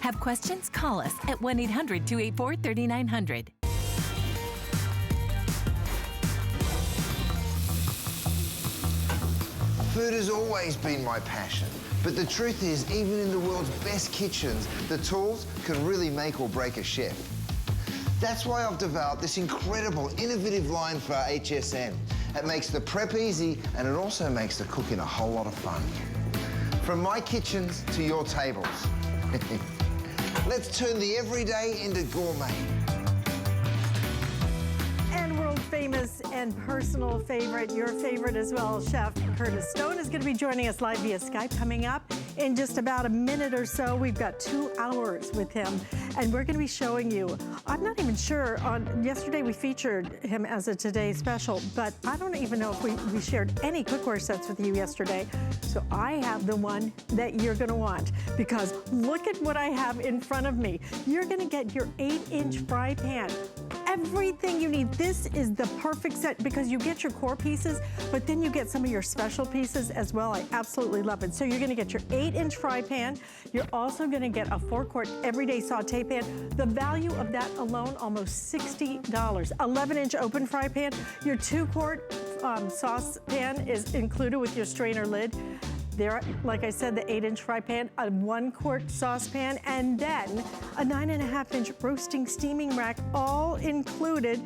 Have questions? Call us at 1-800-284-3900. Food has always been my passion, but the truth is, even in the world's best kitchens, the tools can really make or break a chef. That's why I've developed this incredible, innovative line for HSN. It makes the prep easy, and it also makes the cooking a whole lot of fun. From my kitchens to your tables. Let's turn the everyday into gourmet. And world famous and personal favorite, your favorite as well, Chef Curtis Stone is going to be joining us live via Skype coming up in just about a minute or so. We've got 2 hours with him, and we're going to be showing you, I'm not even sure, yesterday we featured him as a Today Special, but I don't even know if we shared any cookware sets with you yesterday. So I have the one that you're going to want, because look at what I have in front of me. You're going to get your 8-inch fry pan. Everything you need. This is the perfect set because you get your core pieces, but then you get some of your special pieces as well. I absolutely love it. So you're gonna get your 8-inch fry pan. You're also gonna get a 4-quart everyday saute pan. The value of that alone, almost $60. 11-inch open fry pan. Your 2-quart sauce pan is included with your strainer lid. There, like I said, the 8-inch fry pan, a 1-quart saucepan, and then a 9.5-inch roasting steaming rack, all included.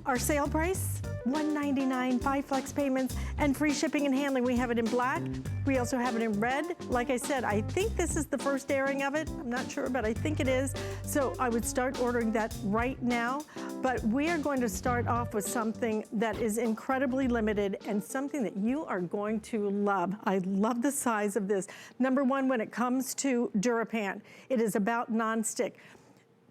Our sale price, $199, 5 flex payments, and free shipping and handling. We have it in black. We also have it in red. Like I said, I think this is the first airing of it. I'm not sure, but I think it is. So I would start ordering that right now. But we are going to start off with something that is incredibly limited and something that you are going to love. I love the size of this. Number one, when it comes to DuraPan, it is about nonstick.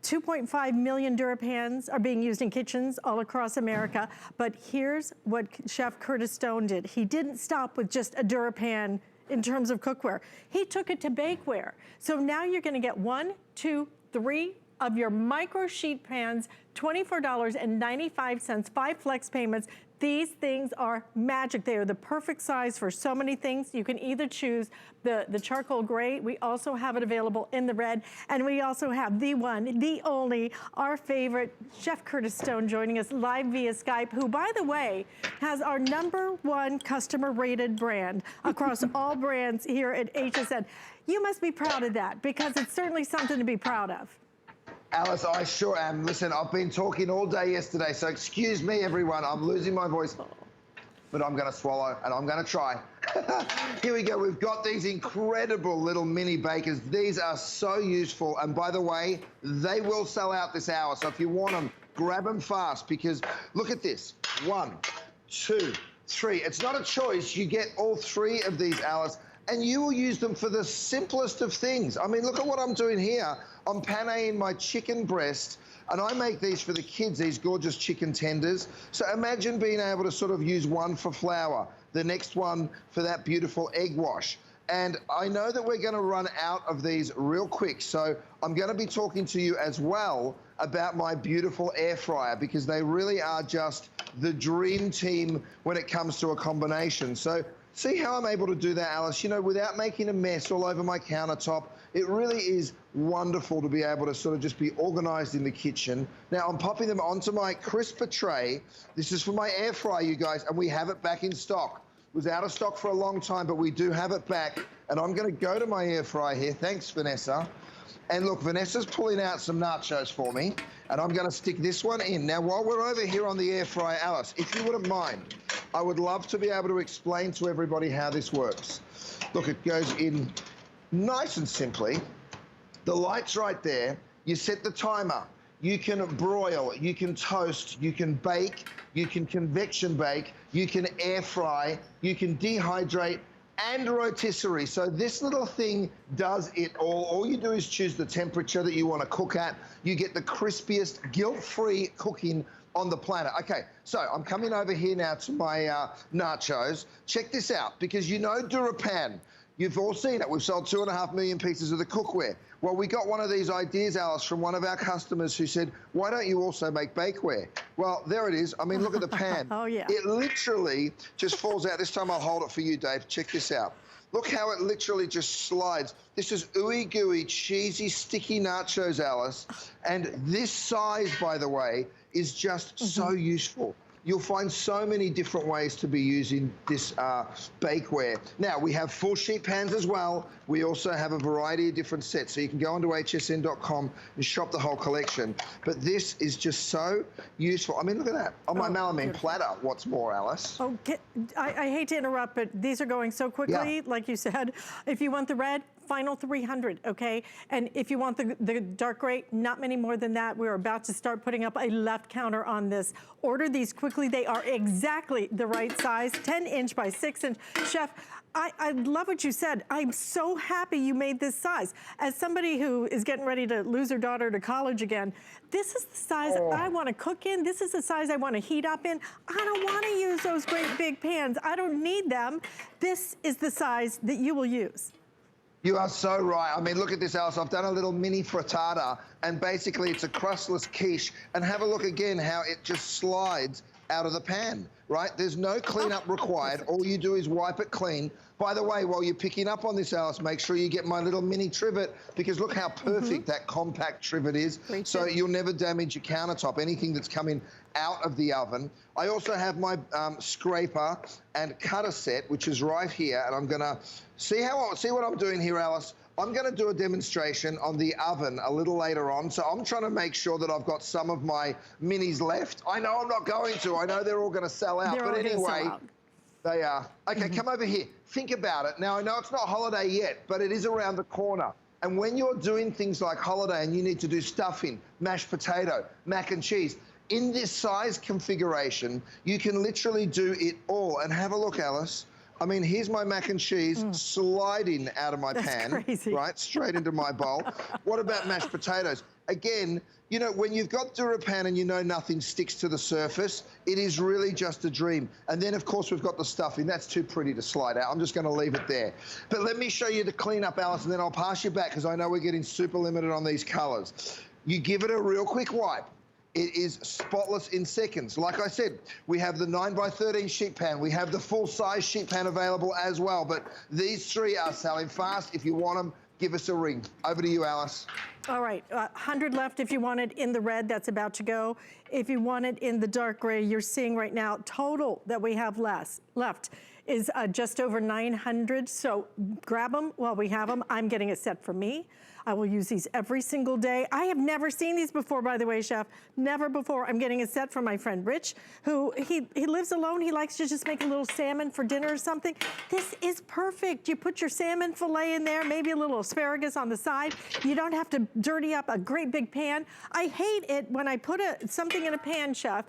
2.5 million DuraPans are being used in kitchens all across America, but here's what Chef Curtis Stone did. He didn't stop with just a DuraPan in terms of cookware. He took it to Bakeware. So now you're gonna get 1, 2, 3 of your micro sheet pans, $24.95, 5 flex payments. These things are magic. They are the perfect size for so many things. You can either choose the charcoal gray. We also have it available in the red. And we also have the one, the only, our favorite, Chef Curtis Stone joining us live via Skype, who, by the way, has our #1 customer rated brand across all brands here at HSN. You must be proud of that, because it's certainly something to be proud of. Alice, I sure am. Listen, I've been talking all day yesterday, so excuse me, everyone. I'm losing my voice, but I'm going to swallow, and I'm going to try. Here we go. We've got these incredible little mini bakers. These are so useful, and by the way, they will sell out this hour, so if you want them, grab them fast, because look at this. 1, 2, 3. It's not a choice. You get all 3 of these, Alice, and you will use them for the simplest of things. I mean, look at what I'm doing here. I'm paneing my chicken breast, and I make these for the kids, these gorgeous chicken tenders. So imagine being able to sort of use one for flour, the next one for that beautiful egg wash. And I know that we're gonna run out of these real quick, so I'm gonna be talking to you as well about my beautiful air fryer, because they really are just the dream team when it comes to a combination. So see how I'm able to do that, Alice, you know, without making a mess all over my countertop. It really is wonderful to be able to sort of just be organized in the kitchen. Now, I'm popping them onto my crisper tray. This is for my air fryer, you guys, and we have it back in stock. It was out of stock for a long time, but we do have it back. And I'm gonna go to my air fryer here. Thanks, Vanessa. And look, Vanessa's pulling out some nachos for me, and I'm gonna stick this one in. Now, while we're over here on the air fryer, Alice, if you wouldn't mind, I would love to be able to explain to everybody how this works. Look, it goes in nice and simply. The light's right there. You set the timer. You can broil, you can toast, you can bake, you can convection bake, you can air fry, you can dehydrate, and rotisserie. So this little thing does it all. All you do is choose the temperature that you want to cook at. You get the crispiest, guilt-free cooking on the planet. Okay, so I'm coming over here now to my nachos. Check this out, because you know DuraPan. You've all seen it. We've sold 2.5 million pieces of the cookware. Well, we got one of these ideas, Alice, from one of our customers who said, why don't you also make bakeware? Well, there it is. I mean, look at the pan. Oh, yeah. It literally just falls out. This time I'll hold it for you, Dave. Check this out. Look how it literally just slides. This is ooey gooey, cheesy, sticky nachos, Alice. And this size, by the way, is just so useful. You'll find so many different ways to be using this bakeware. Now, we have full sheet pans as well. We also have a variety of different sets. So you can go onto hsn.com and shop the whole collection. But this is just so useful. I mean, look at that. On my melamine platter, what's more, Alice? Oh, I hate to interrupt, but these are going so quickly, like you said. If you want the red, final 300, okay? And if you want the dark gray, not many more than that. We're about to start putting up a left counter on this. Order these quickly. They are exactly the right size, 10-inch by 6-inch. Chef, I love what you said. I'm so happy you made this size. As somebody who is getting ready to lose her daughter to college again, this is the size I want to cook in. This is the size I want to heat up in. I don't want to use those great big pans. I don't need them. This is the size that you will use. You are so right. I mean, look at this, Alice. I've done a little mini frittata, and basically it's a crustless quiche. And have a look again how it just slides out of the pan, right? There's no cleanup required. All you do is wipe it clean. By the way, while you're picking up on this, Alice, make sure you get my little mini trivet, because look how perfect that compact trivet is. So you'll never damage your countertop, anything that's coming out of the oven. I also have my scraper and cutter set, which is right here, and I'm gonna see what I'm doing here, Alice. I'm going to do a demonstration on the oven a little later on, so I'm trying to make sure that I've got some of my minis left. I know I'm not going to. I know they're all going to sell out, but anyway, they are. Okay, come over here. Think about it. Now, I know it's not holiday yet, but it is around the corner. And when you're doing things like holiday and you need to do stuffing, mashed potato, mac and cheese, in this size configuration, you can literally do it all. And have a look, Alice. I mean, here's my mac and cheese sliding out of my pan, right, straight into my bowl. What about mashed potatoes? Again, you know, when you've got DuraPan and you know nothing sticks to the surface, it is really just a dream. And then, of course, we've got the stuffing. That's too pretty to slide out. I'm just going to leave it there. But let me show you the cleanup, Alice, and then I'll pass you back because I know we're getting super limited on these colors. You give it a real quick wipe. It is spotless in seconds. Like I said, we have the 9x13 sheet pan. We have the full-size sheet pan available as well. But these three are selling fast. If you want them, give us a ring. Over to you, Alice. All right, 100 left if you want it in the red, that's about to go. If you want it in the dark gray, you're seeing right now, total that we have left is just over 900. So grab them while we have them. I'm getting a set for me. I will use these every single day. I have never seen these before, by the way, Chef. Never before. I'm getting a set from my friend Rich, who he lives alone. He likes to just make a little salmon for dinner or something. This is perfect. You put your salmon fillet in there, maybe a little asparagus on the side. You don't have to dirty up a great big pan. I hate it when I put something in a pan, Chef,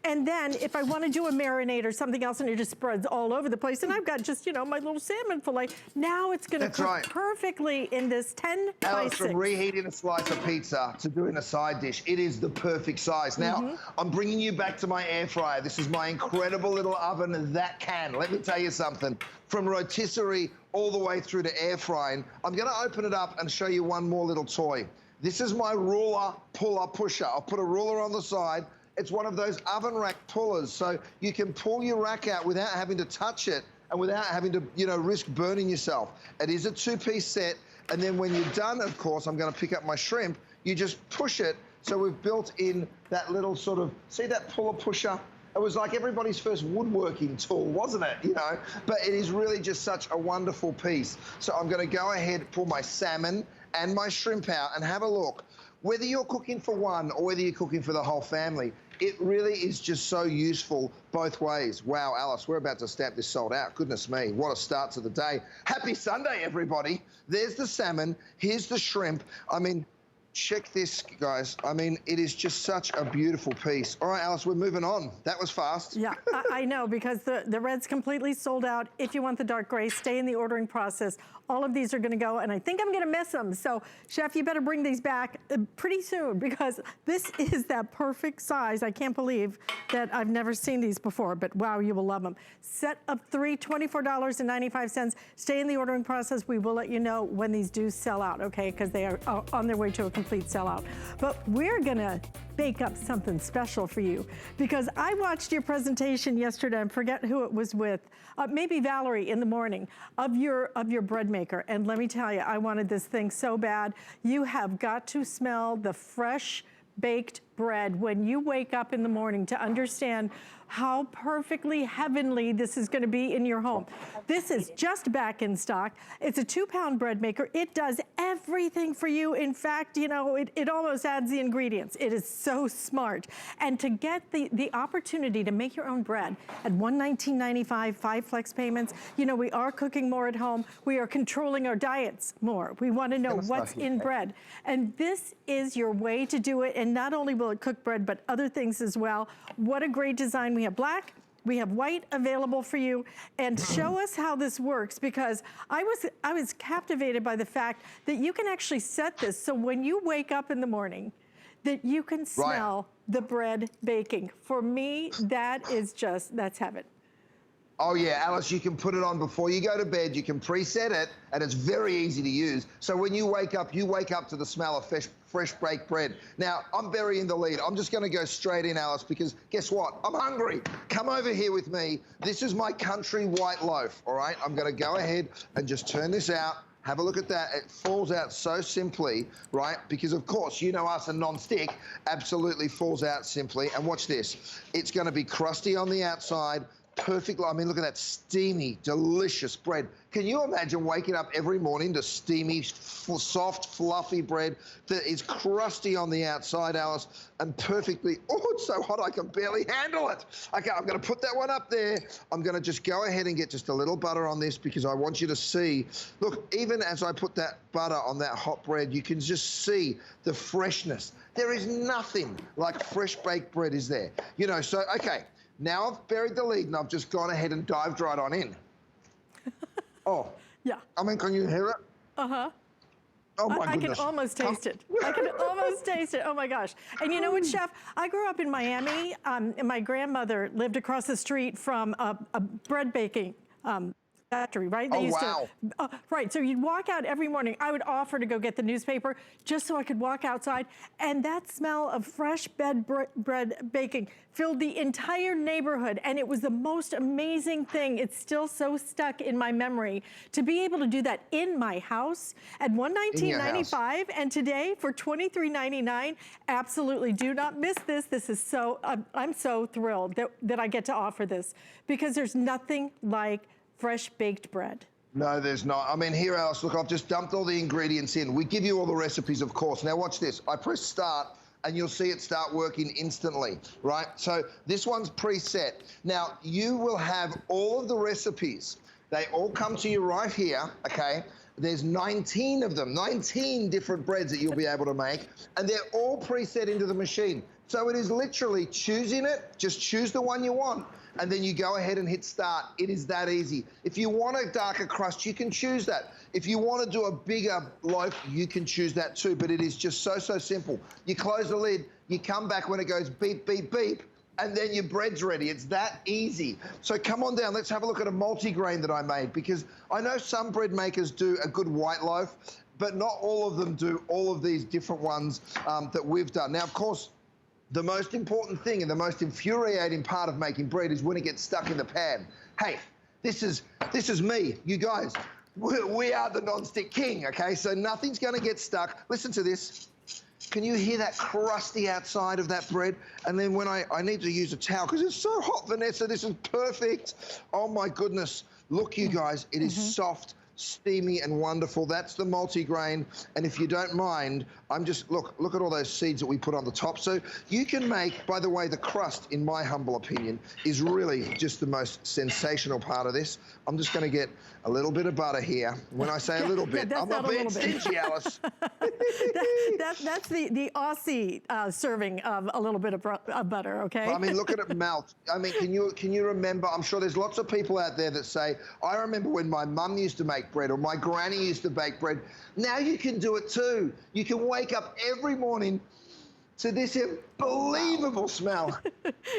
and then if I want to do a marinade or something else and it just spreads all over the place, and I've got just, you know, my little salmon fillet. Now it's going to cook perfectly in this 10 by 6. From reheating a slice of pizza to doing a side dish, it is the perfect size. Now, I'm bringing you back to my air fryer. This is my incredible little oven that can. Let me tell you something. From rotisserie all the way through to air frying, I'm going to open it up and show you one more little toy. This is my ruler puller pusher. I'll put a ruler on the side. It's one of those oven rack pullers, so you can pull your rack out without having to touch it and without having to, you know, risk burning yourself. It is a two-piece set, and then when you're done, of course, I'm going to pick up my shrimp. You just push it, so we've built in that little sort of, see that puller pusher? It was like everybody's first woodworking tool, wasn't it? You know, but it is really just such a wonderful piece. So I'm going to go ahead, pull my salmon and my shrimp out, and have a look. Whether you're cooking for one or whether you're cooking for the whole family, it really is just so useful both ways. Wow, Alice, we're about to stamp this sold out. Goodness me, what a start to the day. Happy Sunday, everybody. There's the salmon. Here's the shrimp. I mean, check this, guys. I mean, it is just such a beautiful piece. All right, Alice, we're moving on. That was fast. Yeah, I know, because the red's completely sold out. If you want the dark gray, stay in the ordering process. All of these are gonna go, and I think I'm gonna miss them. So, Chef, you better bring these back pretty soon, because this is that perfect size. I can't believe that I've never seen these before, but wow, you will love them. Set of 3, $24.95. Stay in the ordering process. We will let you know when these do sell out, okay? Because they are on their way to a complete sellout. But we're gonna bake up something special for you, because I watched your presentation yesterday, and forget who it was with, maybe Valerie in the morning, of your bread maker. And let me tell you, I wanted this thing so bad. You have got to smell the fresh baked bread when you wake up in the morning to understand how perfectly heavenly this is gonna be in your home. This is just back in stock. It's a 2-pound bread maker. It does everything for you. In fact, you know, it almost adds the ingredients. It is so smart. And to get the opportunity to make your own bread at $119.95, 5 flex payments, you know, we are cooking more at home. We are controlling our diets more. We wanna know what's in bread. And this is your way to do it. And not only will it cook bread, but other things as well. What a great design. We have black, we have white available for you. And show us how this works, because I was captivated by the fact that you can actually set this so when you wake up in the morning, that you can smell the bread baking. For me, that is just, that's heaven. Oh yeah, Alice, you can put it on before you go to bed. You can preset it, and it's very easy to use. So when you wake up to the smell of fresh baked bread. Now, I'm burying the lead. I'm just gonna go straight in, Alice, because guess what? I'm hungry. Come over here with me. This is my country white loaf, all right? I'm gonna go ahead and just turn this out. Have a look at that. It falls out so simply, right? Because of course, you know us, and non-stick absolutely falls out simply. And watch this. It's gonna be crusty on the outside, perfect. I mean, look at that steamy, delicious bread. Can you imagine waking up every morning to steamy, soft, fluffy bread that is crusty on the outside, Alice, and perfectly, oh, it's so hot I can barely handle it. Okay, I'm gonna put that one up there. I'm gonna just go ahead and get just a little butter on this, because I want you to see, look, even as I put that butter on that hot bread, you can just see the freshness. There is nothing like fresh baked bread, is there? You know, so, okay. Now I've buried the lead, and I've just gone ahead and dived right on in. Oh. Yeah. I mean, can you hear it? Uh-huh. Oh my goodness. I can almost taste it. I can almost taste it. Oh my gosh. And you know what, Chef? I grew up in Miami, and my grandmother lived across the street from a bread baking factory, right? They used to, right, so you'd walk out every morning. I would offer to go get the newspaper just so I could walk outside, and that smell of fresh bread baking filled the entire neighborhood, and it was the most amazing thing. It's still so stuck in my memory to be able to do that in my house at $119.95, and today for $23.99. Absolutely, do not miss this. This is so, I'm so thrilled that I get to offer this, because there's nothing like fresh baked bread. No, there's not. I mean, here, Alice, look, I've just dumped all the ingredients in. We give you all the recipes, of course. Now watch this. I press start, and you'll see it start working instantly, right? So this one's preset. Now, you will have all of the recipes. They all come to you right here, okay? There's 19 of them, 19 different breads that you'll be able to make, and they're all preset into the machine. So it is literally choosing it, just choose the one you want, and then you go ahead and hit start. It is that easy. If you want a darker crust, you can choose that. If you want to do a bigger loaf, you can choose that too, but it is just so, so simple. You close the lid, you come back when it goes beep, beep, beep, and then your bread's ready. It's that easy. So come on down, let's have a look at a multi-grain that I made, because I know some bread makers do a good white loaf, but not all of them do all of these different ones that we've done. Now, of course, the most important thing and the most infuriating part of making bread is when it gets stuck in the pan. Hey, this is me, you guys. We are the non-stick king, okay? So nothing's gonna get stuck. Listen to this. Can you hear that crusty outside of that bread? And then when I need to use a towel, because it's so hot, Vanessa, this is perfect. Oh my goodness. Look, you guys, it is soft, steamy and wonderful. That's the multi-grain. And if you don't mind, I'm just, look at all those seeds that we put on the top. So you can make, by the way, the crust, in my humble opinion, is really just the most sensational part of this. I'm just gonna get a little bit of butter here. When I say a little bit, I'm not being stingy, Alice. That's the Aussie serving of a little bit of butter, okay? I mean, look at it melt. I mean, can you remember, I'm sure there's lots of people out there that say, I remember when my mum used to make bread or my granny used to bake bread. Now you can do it too. You can wake up every morning to this unbelievable smell.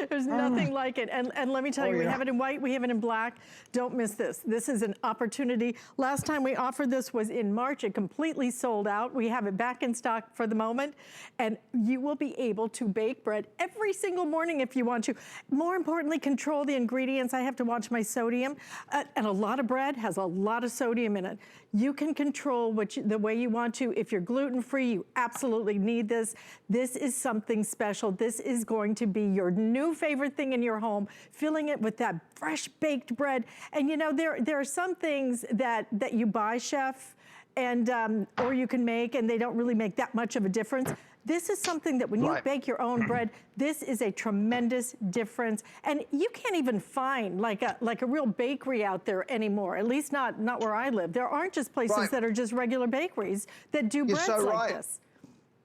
There's nothing like it. And let me tell you, we have it in white, we have it in black. Don't miss this. This is an opportunity. Last time we offered this was in March. It completely sold out. We have it back in stock for the moment. And you will be able to bake bread every single morning if you want to. More importantly, control the ingredients. I have to watch my sodium. And a lot of bread has a lot of sodium in it. You can control the way you want to. If you're gluten-free, you absolutely need this. This is something special. This is going to be your new favorite thing in your home, filling it with that fresh baked bread. And you know, there are some things that you buy, Chef, and or you can make, and they don't really make that much of a difference. This is something that when you bake your own bread, this is a tremendous difference. And you can't even find like a real bakery out there anymore, at least not where I live. There aren't just places that are just regular bakeries that do breads like this.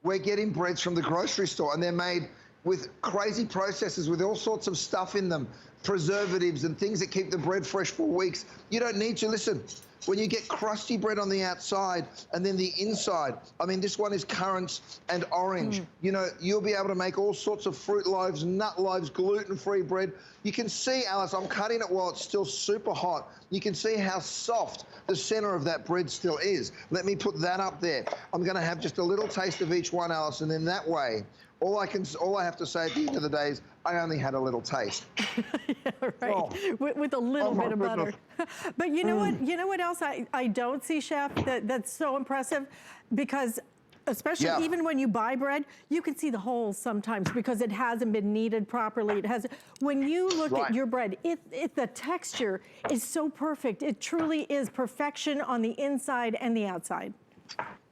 We're getting breads from the grocery store, and they're made with crazy processes with all sorts of stuff in them, preservatives and things that keep the bread fresh for weeks. You don't need to. Listen, when you get crusty bread on the outside and then the inside, I mean, this one is currants and orange. You know, you'll be able to make all sorts of fruit loaves, nut loaves, gluten-free bread. You can see, Alice, I'm cutting it while it's still super hot. You can see how soft the center of that bread still is. Let me put that up there. I'm gonna have just a little taste of each one, Alice, and then that way, all I have to say at the end of the day is I only had a little taste. Yeah, right. With a little bit of butter. But you know what? You know what else I don't see, Chef? That's so impressive, because especially even when you buy bread, you can see the holes sometimes because it hasn't been kneaded properly. It has. When you look at your bread, the texture is so perfect. It truly is perfection on the inside and the outside.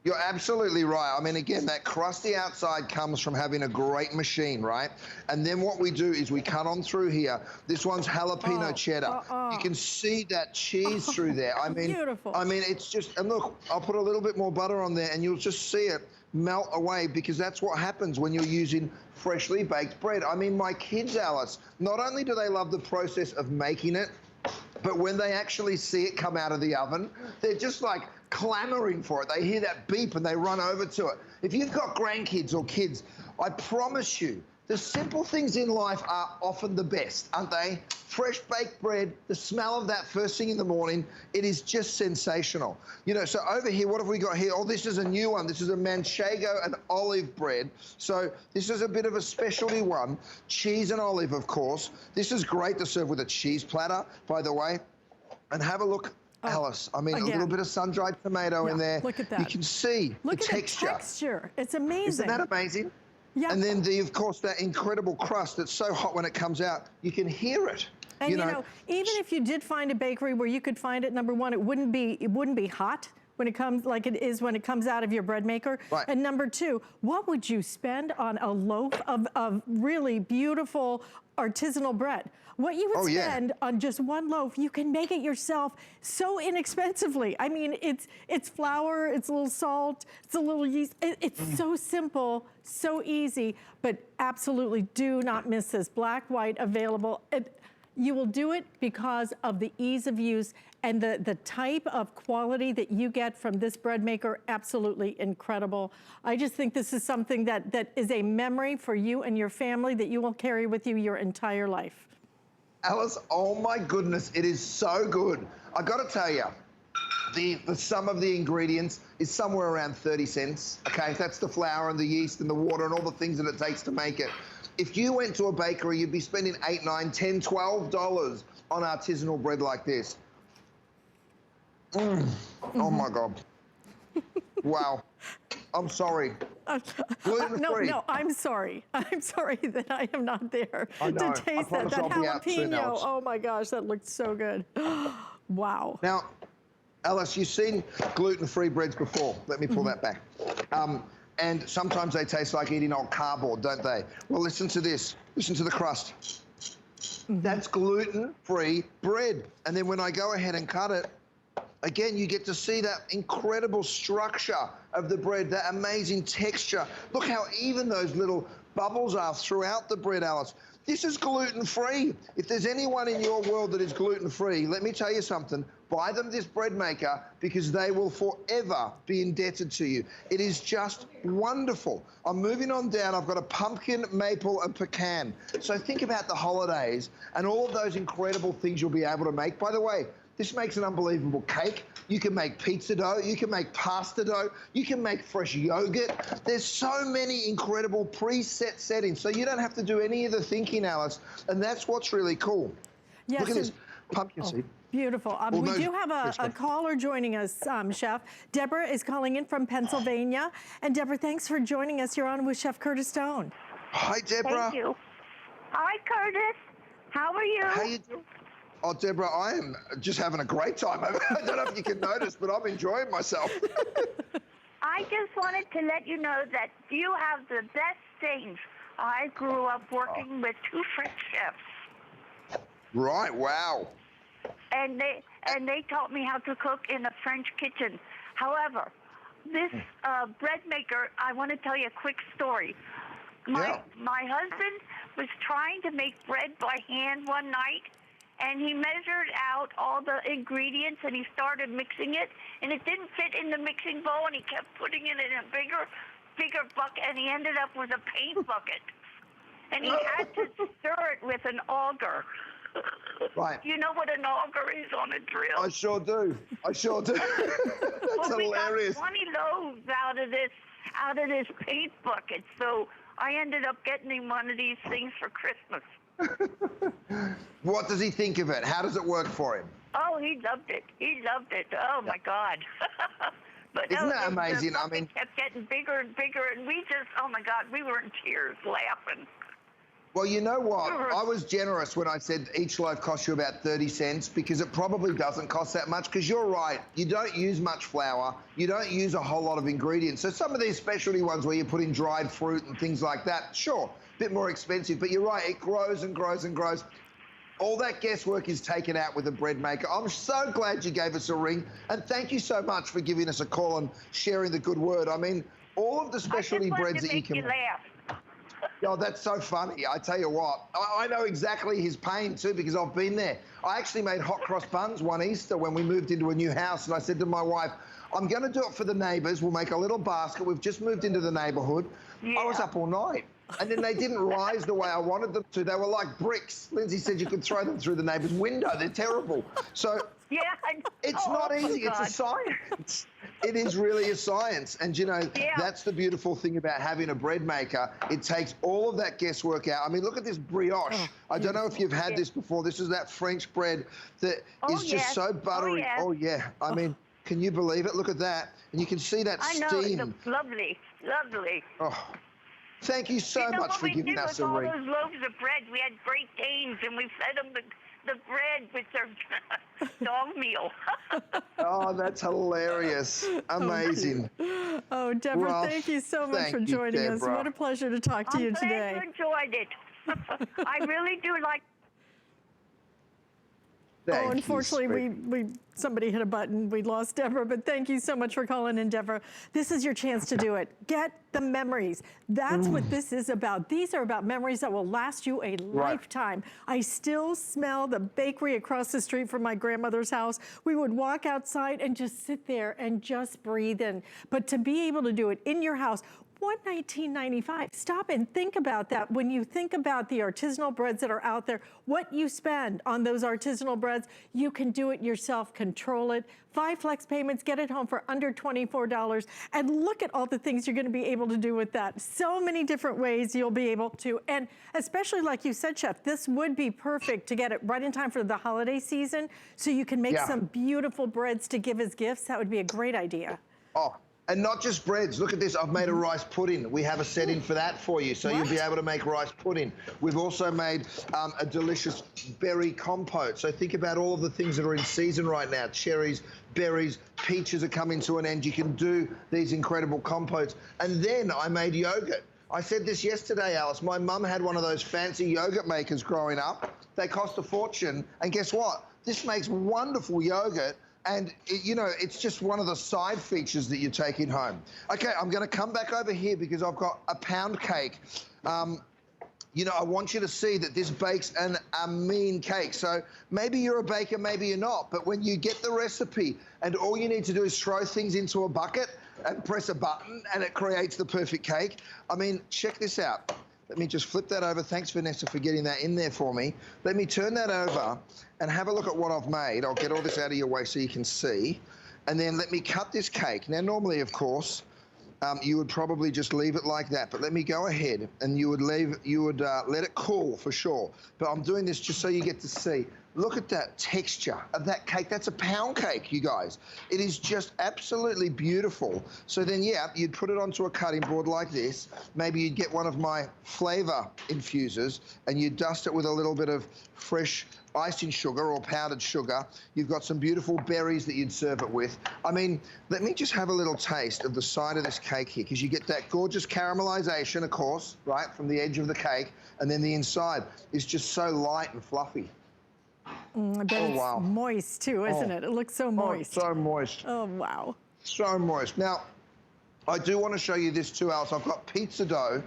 You're absolutely right. I mean, again, that crusty outside comes from having a great machine, right? And then what we do is we cut on through here. This one's jalapeno cheddar. You can see that cheese through there. I mean, beautiful. I mean, it's just, and look, I'll put a little bit more butter on there and you'll just see it melt away, because that's what happens when you're using freshly baked bread. I mean, my kids, Alice, not only do they love the process of making it, but when they actually see it come out of the oven, they're just like clamoring for it. They hear that beep and they run over to it. If you've got grandkids or kids, I promise you, the simple things in life are often the best, aren't they? Fresh baked bread, the smell of that first thing in the morning, it is just sensational. You know, so over here, what have we got here? Oh, this is a new one. This is a Manchego and olive bread. So this is a bit of a specialty one. Cheese and olive, of course. This is great to serve with a cheese platter, by the way. And have a look, Alice. I mean, a little bit of sun-dried tomato in there. Look at that. You can see the texture. Look at the texture. It's amazing. Isn't that amazing? Yeah. And then, of course, that incredible crust that's so hot when it comes out, you can hear it. And you know, even if you did find a bakery where you could find it, number one, it wouldn't be hot when it comes, like it is when it comes out of your bread maker. Right. And number two, what would you spend on a loaf of really beautiful artisanal bread? What you would spend on just one loaf, you can make it yourself so inexpensively. I mean, it's flour, it's a little salt, it's a little yeast. It's so simple, so easy, but absolutely do not miss this. Black, white, available. You will do it because of the ease of use and the type of quality that you get from this bread maker. Absolutely incredible. I just think this is something that is a memory for you and your family that you will carry with you your entire life. Alice, oh my goodness, it is so good. I gotta tell you, the sum of the ingredients is somewhere around 30 cents, okay? That's the flour and the yeast and the water and all the things that it takes to make it. If you went to a bakery, you'd be spending $8, $9, $10, $12 on artisanal bread like this. Oh my God. Wow. I'm sorry. No, I'm sorry. I'm sorry that I am not there to taste that jalapeno. Oh my gosh, that looked so good. Wow. Now, Alice, you've seen gluten-free breads before. Let me pull that back. And sometimes they taste like eating old cardboard, don't they? Well, listen to this. Listen to the crust. That's gluten-free bread. And then when I go ahead and cut it, again, you get to see that incredible structure of the bread, that amazing texture. Look how even those little bubbles are throughout the bread, Alice. This is gluten-free. If there's anyone in your world that is gluten-free, let me tell you something. Buy them this bread maker because they will forever be indebted to you. It is just wonderful. I'm moving on down. I've got a pumpkin, maple, and pecan. So think about the holidays and all of those incredible things you'll be able to make. By the way, this makes an unbelievable cake. You can make pizza dough. You can make pasta dough. You can make fresh yogurt. There's so many incredible preset settings, so you don't have to do any of the thinking, Alice, and that's what's really cool. Yes, look at this pumpkin seed. Beautiful. We do have a caller joining us, Chef. Deborah is calling in from Pennsylvania. And Deborah, thanks for joining us. You're on with Chef Curtis Stone. Hi, Deborah. Thank you. Hi, Curtis. How are you? How you doing? Oh, Deborah, I am just having a great time. I don't know if you can notice, but I'm enjoying myself. I just wanted to let you know that you have the best things. I grew up working with 2 French chefs. Right, wow. And they taught me how to cook in a French kitchen. However, this bread maker, I want to tell you a quick story. My husband was trying to make bread by hand one night, and he measured out all the ingredients, and he started mixing it, and it didn't fit in the mixing bowl, and he kept putting it in a bigger bucket, and he ended up with a paint bucket. And he had to stir it with an auger. Right. You know what an auger is on a drill? I sure do. I sure do. That's hilarious. We got 20 loaves out of this paint bucket, so I ended up getting him one of these things for Christmas. What does he think of it? How does it work for him? Oh, he loved it. He loved it. Oh, my God. But isn't that amazing? The bucket kept getting bigger and bigger, and we just, oh, my God, we were in tears laughing. Well, you know what? I was generous when I said each loaf costs you about 30 cents because it probably doesn't cost that much because you're right. You don't use much flour. You don't use a whole lot of ingredients. So some of these specialty ones where you put in dried fruit and things like that, sure, a bit more expensive. But you're right, it grows and grows and grows. All that guesswork is taken out with a bread maker. I'm so glad you gave us a ring. And thank you so much for giving us a call and sharing the good word. I mean, all of the specialty breads that you can... I just wanted to make you laugh. Oh, that's so funny. I tell you what, I know exactly his pain too because I've been there. I actually made hot cross buns one Easter when we moved into a new house, and I said to my wife, I'm going to do it for the neighbors. We'll make a little basket. We've just moved into the neighborhood. Yeah. I was up all night. And then they didn't rise the way I wanted them to. They were like bricks. Lindsay said you could throw them through the neighbor's window. They're terrible. So yeah, it's not easy. It's a science. It is really a science. And, you know, that's the beautiful thing about having a bread maker. It takes all of that guesswork out. I mean, look at this brioche. I don't know if you've had this before. This is that French bread that is just so buttery. Oh, yeah. I mean, can you believe it? Look at that. And you can see that steam. I know. It looks lovely. Lovely. Oh. Thank you so much for giving us a ring. All those loaves of bread, we had Great Danes, and we fed them the bread with their dog meal. Oh, that's hilarious. Amazing. Oh, Deborah, well, thank you so much for joining us. What a pleasure to talk to you today. I'm glad you enjoyed it. I really do like. Oh, unfortunately, somebody hit a button. We lost Deborah, but thank you so much for calling in, Deborah. This is your chance to do it. Get the memories. That's what this is about. These are about memories that will last you a lifetime. I still smell the bakery across the street from my grandmother's house. We would walk outside and just sit there and just breathe in. But to be able to do it in your house, $119.95. Stop and think about that. When you think about the artisanal breads that are out there, what you spend on those artisanal breads, you can do it yourself, control it. 5 flex payments, get it home for under $24. And look at all the things you're gonna be able to do with that. So many different ways you'll be able to, and especially like you said, Chef, this would be perfect to get it right in time for the holiday season, so you can make some beautiful breads to give as gifts. That would be a great idea. Oh. And not just breads. Look at this. I've made a rice pudding. We have a setting for that for you, so you'll be able to make rice pudding. We've also made a delicious berry compote. So think about all of the things that are in season right now. Cherries, berries, peaches are coming to an end. You can do these incredible compotes. And then I made yogurt. I said this yesterday, Alice. My mum had one of those fancy yogurt makers growing up. They cost a fortune. And guess what? This makes wonderful yogurt. And, you know, it's just one of the side features that you're taking home. Okay, I'm going to come back over here because I've got a pound cake. you know, I want you to see that this bakes a mean cake. So maybe you're a baker, maybe you're not, but when you get the recipe and all you need to do is throw things into a bucket and press a button and it creates the perfect cake. I mean, check this out. Let me just flip that over. Thanks, Vanessa, for getting that in there for me. Let me turn that over and have a look at what I've made. I'll get all this out of your way so you can see. And then let me cut this cake. Now, normally, of course, you would probably just leave it like that. But let me go ahead and you would let it cool for sure. But I'm doing this just so you get to see. Look at that texture of that cake. That's a pound cake, you guys. It is just absolutely beautiful. So then, yeah, you'd put it onto a cutting board like this. Maybe you'd get one of my flavor infusers and you'd dust it with a little bit of fresh icing sugar or powdered sugar. You've got some beautiful berries that you'd serve it with. I mean, let me just have a little taste of the side of this cake here, because you get that gorgeous caramelization, of course, right, from the edge of the cake, and then the inside is just so light and fluffy. But it's moist too, isn't it? It looks so moist. Oh, so moist. Oh, wow. So moist. Now, I do want to show you this too, Alice. I've got pizza dough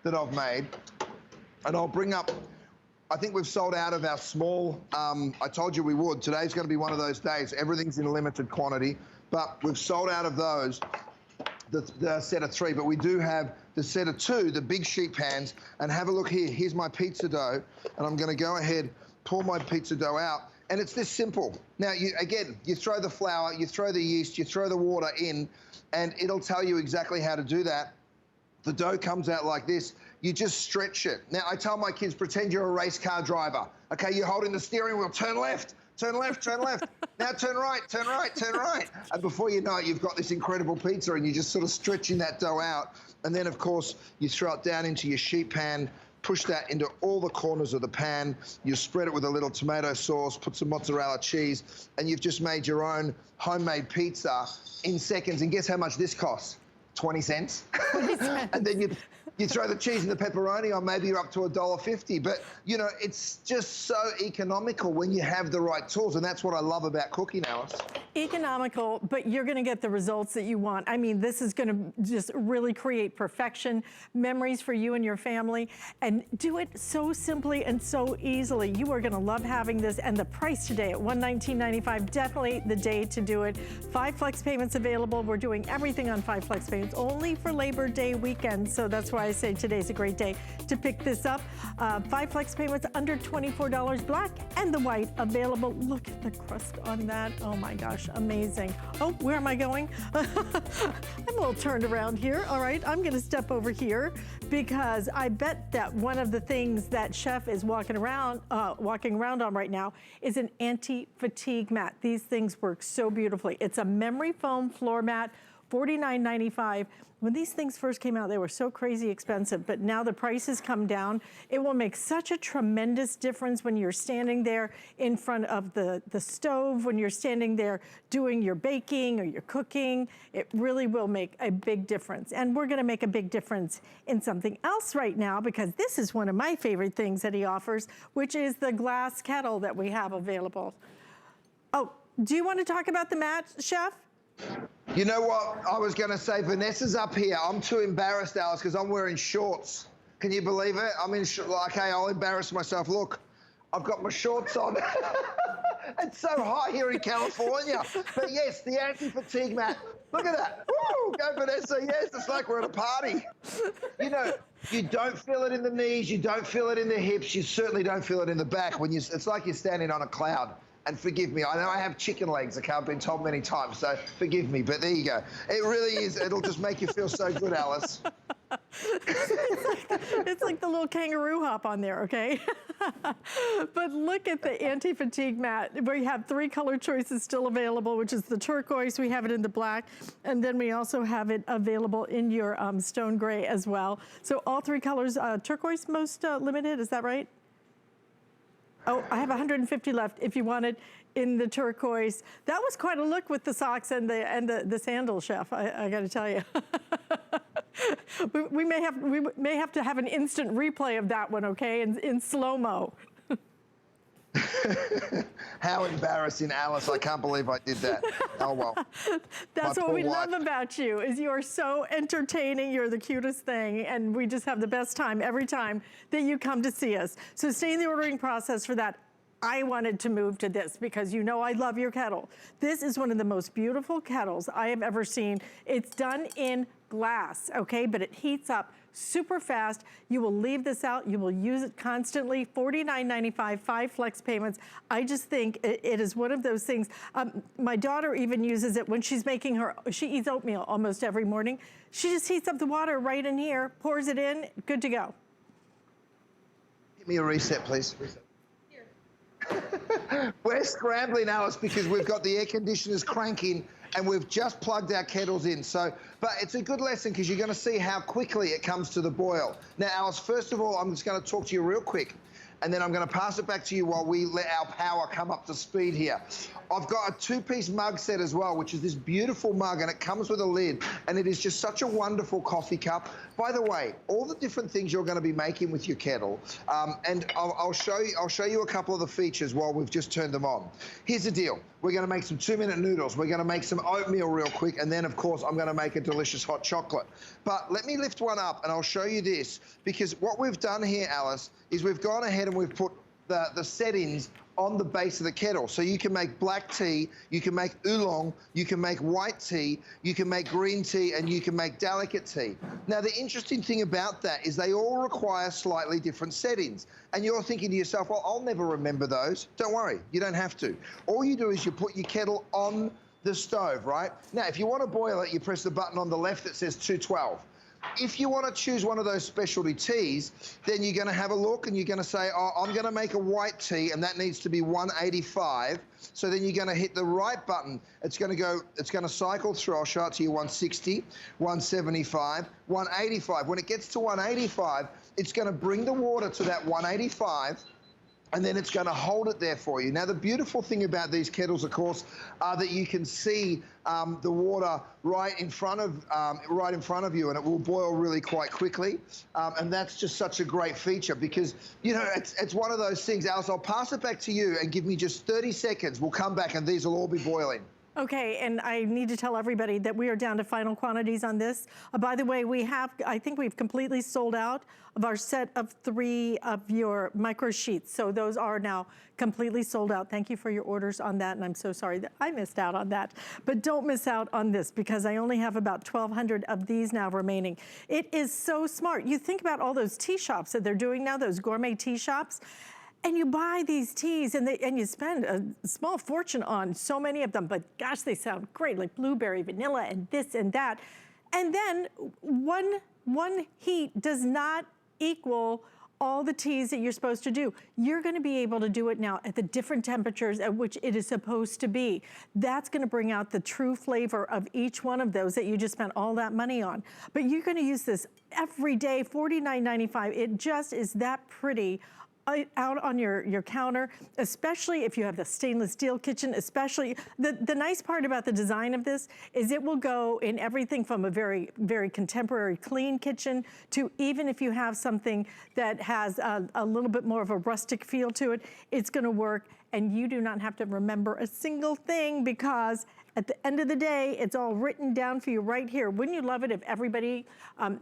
that I've made, and I'll bring up, I think we've sold out of our small, I told you we would. Today's going to be one of those days. Everything's in limited quantity, but we've sold out of those, the set of 3, but we do have the set of 2, the big sheet pans, and have a look here. Here's my pizza dough, and I'm going to go ahead, pour my pizza dough out, and it's this simple. Now, you throw the flour, you throw the yeast, you throw the water in, and it'll tell you exactly how to do that. The dough comes out like this. You just stretch it. Now, I tell my kids, pretend you're a race car driver. Okay, you're holding the steering wheel, turn left, turn left, turn left. Now turn right, turn right, turn right. And before you know it, you've got this incredible pizza and you're just sort of stretching that dough out. And then, of course, you throw it down into your sheet pan, push that into all the corners of the pan. You spread it with a little tomato sauce, put some mozzarella cheese, and you've just made your own homemade pizza in seconds. And guess how much this costs? 20 cents. And then you throw the cheese and the pepperoni on, maybe you're up to $1.50. But, you know, it's just so economical when you have the right tools. And that's what I love about cooking, Alice. Economical, but you're going to get the results that you want. I mean, this is going to just really create perfection, memories for you and your family, and do it so simply and so easily. You are going to love having this, and the price today at $119.95, definitely the day to do it. 5 flex payments available. We're doing everything on 5 flex payments only for Labor Day weekend, so that's why I say today's a great day to pick this up. 5 flex payments under $24, black and the white available. Look at the crust on that. Oh my gosh. Amazing. Oh, where am I going? I'm a little turned around here. All right, I'm going to step over here because I bet that one of the things that Chef is walking around on right now is an anti-fatigue mat. These things work so beautifully. It's a memory foam floor mat, $49.95. When these things first came out, they were so crazy expensive, but now the prices come down. It will make such a tremendous difference when you're standing there in front of the stove, when you're standing there doing your baking or your cooking. It really will make a big difference. And we're gonna make a big difference in something else right now, because this is one of my favorite things that he offers, which is the glass kettle that we have available. Oh, do you want to talk about the mat, Chef? You know what? I was going to say, Vanessa's up here. I'm too embarrassed, Alice, because I'm wearing shorts. Can you believe it? I'm in, okay, I'll embarrass myself. Look, I've got my shorts on. It's so hot here in California. But yes, the anti-fatigue mat. Look at that. Woo, go Vanessa. Yes, it's like we're at a party. You know, you don't feel it in the knees. You don't feel it in the hips. You certainly don't feel it in the back. It's like you're standing on a cloud. And forgive me, I know I have chicken legs, okay, I've been told many times, so forgive me, but there you go. It really is, it'll just make you feel so good, Alice. It's like the little kangaroo hop on there, okay? But look at the anti-fatigue mat. We have 3 color choices still available, which is the turquoise, we have it in the black, and then we also have it available in your stone gray as well. So all 3 colors, turquoise most limited, is that right? Oh, I have 150 left if you want it in the turquoise. That was quite a look with the socks and the sandals, Chef, I got to tell you. we may have to have an instant replay of that one, okay, in slow-mo. How embarrassing, Alice. I can't believe I did that. Oh, well. That's what we love about you, is you are so entertaining. You're the cutest thing, and we just have the best time every time that you come to see us. So stay in the ordering process for that. I wanted to move to this because you know I love your kettle. This is one of the most beautiful kettles I have ever seen. It's done in glass, okay, but it heats up super fast. You will leave this out. You will use it constantly. $49.95, 5 flex payments. I just think it is one of those things. My daughter even uses it when she's making she eats oatmeal almost every morning. She just heats up the water right in here, pours it in, good to go. Give me a reset, please. We're scrambling, Alice, because we've got the air conditioners cranking and we've just plugged our kettles in. So, but it's a good lesson because you're going to see how quickly it comes to the boil. Now, Alice, first of all, I'm just going to talk to you real quick, and then I'm going to pass it back to you while we let our power come up to speed here. I've got a 2-piece mug set as well, which is this beautiful mug, and it comes with a lid, and it is just such a wonderful coffee cup. By the way, all the different things you're going to be making with your kettle, and I'll show you a couple of the features while we've just turned them on. Here's the deal. We're going to make some 2-minute noodles. We're going to make some oatmeal real quick, and then, of course, I'm going to make a delicious hot chocolate. But let me lift one up, and I'll show you this, because what we've done here, Alice, is we've gone ahead and we've put the settings on the base of the kettle. So you can make black tea, you can make oolong, you can make white tea, you can make green tea, and you can make delicate tea. Now, the interesting thing about that is they all require slightly different settings. And you're thinking to yourself, well, I'll never remember those. Don't worry, you don't have to. All you do is you put your kettle on the stove, right? Now, if you want to boil it, you press the button on the left that says 212. If you want to choose one of those specialty teas, then you're going to have a look and you're going to say, oh, I'm going to make a white tea and that needs to be 185. So then you're going to hit the right button. It's going to cycle through. I'll show it to you. 160, 175, 185. When it gets to 185, it's going to bring the water to that 185. And then it's going to hold it there for you. Now, the beautiful thing about these kettles, of course, are that you can see the water right in front of you, and it will boil really quite quickly. And that's just such a great feature because, you know, it's one of those things. Alice, I'll pass it back to you and give me just 30 seconds. We'll come back and these will all be boiling. Okay, and I need to tell everybody that we are down to final quantities on this. By the way, I think we've completely sold out of our set of 3 of your micro sheets. So those are now completely sold out. Thank you for your orders on that, and I'm so sorry that I missed out on that. But don't miss out on this because I only have about 1,200 of these now remaining. It is so smart. You think about all those tea shops that they're doing now, those gourmet tea shops. And you buy these teas and you spend a small fortune on so many of them, but gosh, they sound great, like blueberry, vanilla, and this and that. And then one heat does not equal all the teas that you're supposed to do. You're gonna be able to do it now at the different temperatures at which it is supposed to be. That's gonna bring out the true flavor of each one of those that you just spent all that money on. But you're gonna use this every day, $49.95. It just is that pretty out on your counter, especially if you have the stainless steel kitchen, especially. The nice part about the design of this is it will go in everything from a very, very contemporary clean kitchen to even if you have something that has a little bit more of a rustic feel to it, it's gonna work and you do not have to remember a single thing because at the end of the day, it's all written down for you right here. Wouldn't you love it if everybody,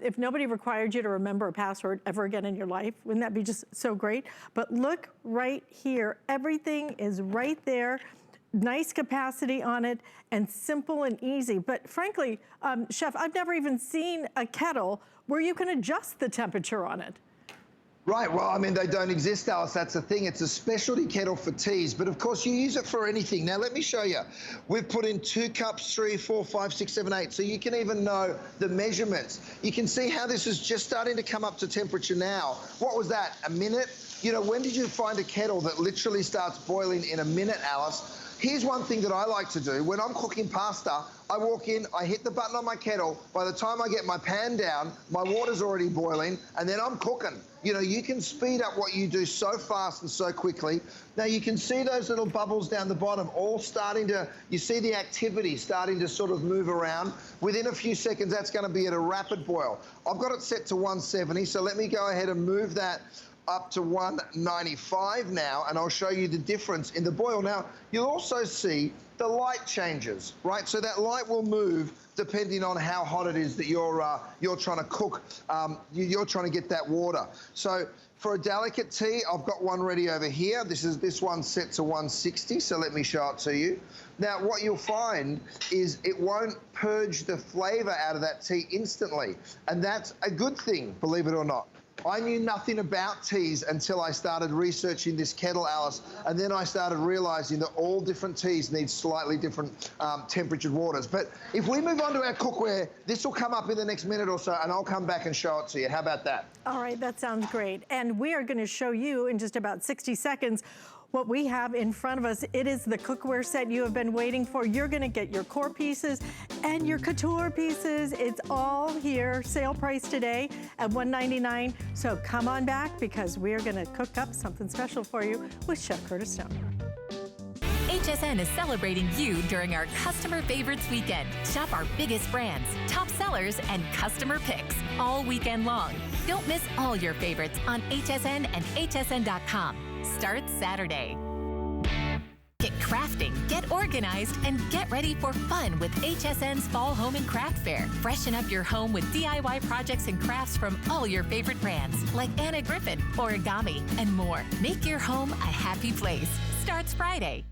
if nobody required you to remember a password ever again in your life? Wouldn't that be just so great? But look right here. Everything is right there. Nice capacity on it and simple and easy. But frankly, Chef, I've never even seen a kettle where you can adjust the temperature on it. Right, well, I mean, they don't exist, Alice, that's the thing. It's a specialty kettle for teas, but of course you use it for anything. Now, let me show you. We've put in 2 cups, 3, 4, 5, 6, 7, 8, so you can even know the measurements. You can see how this is just starting to come up to temperature now. What was that, a minute? You know, when did you find a kettle that literally starts boiling in a minute, Alice? Here's one thing that I like to do. When I'm cooking pasta, I walk in, I hit the button on my kettle. By the time I get my pan down, my water's already boiling, and then I'm cooking. You know, you can speed up what you do so fast and so quickly. Now, you can see those little bubbles down the bottom all starting to, you see the activity starting to sort of move around. Within a few seconds, that's going to be at a rapid boil. I've got it set to 170, so let me go ahead and move that up to $1.95 now, and I'll show you the difference in the boil. Now, you'll also see the light changes, right? So that light will move depending on how hot it is that you're trying to cook. You're trying to get that water. So for a delicate tea, I've got one ready over here. This one's set to 160, so let me show it to you. Now, what you'll find is it won't purge the flavor out of that tea instantly, and that's a good thing, believe it or not. I knew nothing about teas until I started researching this kettle, Alice, and then I started realizing that all different teas need slightly different temperatured waters. But if we move on to our cookware, this will come up in the next minute or so, and I'll come back and show it to you. How about that? All right, that sounds great. And we are going to show you in just about 60 seconds what we have in front of us. It is the cookware set you have been waiting for. You're gonna get your core pieces and your couture pieces. It's all here, sale price today at $199. So come on back, because we're gonna cook up something special for you with Chef Curtis Stone. HSN is celebrating you during our Customer Favorites Weekend. Shop our biggest brands, top sellers, and customer picks all weekend long. Don't miss all your favorites on HSN and hsn.com. Starts Saturday. Get crafting, get organized, and get ready for fun with HSN's Fall Home and Craft Fair. Freshen up your home with DIY projects and crafts from all your favorite brands like Anna Griffin, Origami, and more. Make your home a happy place. Starts Friday.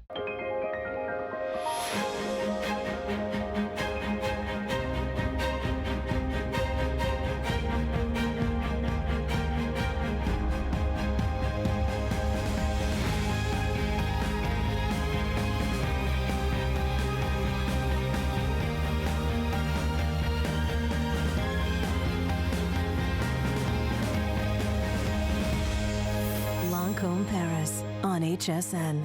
Paris on HSN.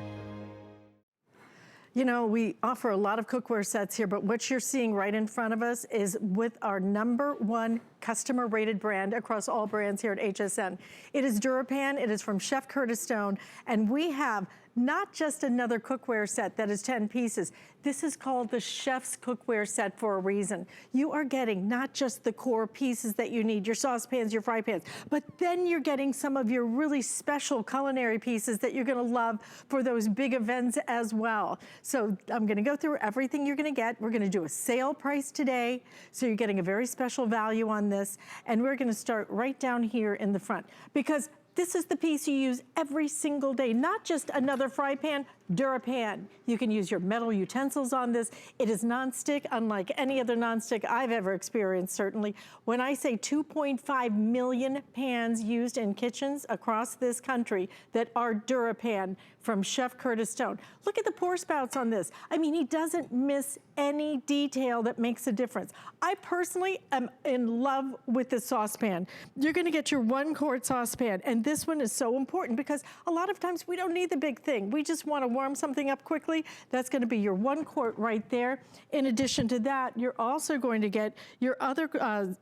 You know, we offer a lot of cookware sets here, but what you're seeing right in front of us is with our #1 customer rated brand across all brands here at HSN. It is DuraPan, it is from Chef Curtis Stone, and we have not just another cookware set that is 10 pieces. This is called the Chef's Cookware Set for a reason. You are getting not just the core pieces that you need, your saucepans, your fry pans, but then you're getting some of your really special culinary pieces that you're gonna love for those big events as well. So I'm gonna go through everything you're gonna get. We're gonna do a sale price today, so you're getting a very special value on this, and we're gonna start right down here in the front, because this is the piece you use every single day, not just another fry pan, DuraPan. You can use your metal utensils on this. It is nonstick, unlike any other nonstick I've ever experienced, certainly. When I say 2.5 million pans used in kitchens across this country that are DuraPan from Chef Curtis Stone. Look at the pour spouts on this. I mean, he doesn't miss any detail that makes a difference. I personally am in love with this saucepan. You're gonna get your 1 quart saucepan, and this one is so important because a lot of times we don't need the big thing. We just wanna warm something up quickly. That's gonna be your 1 quart right there. In addition to that, you're also going to get your other,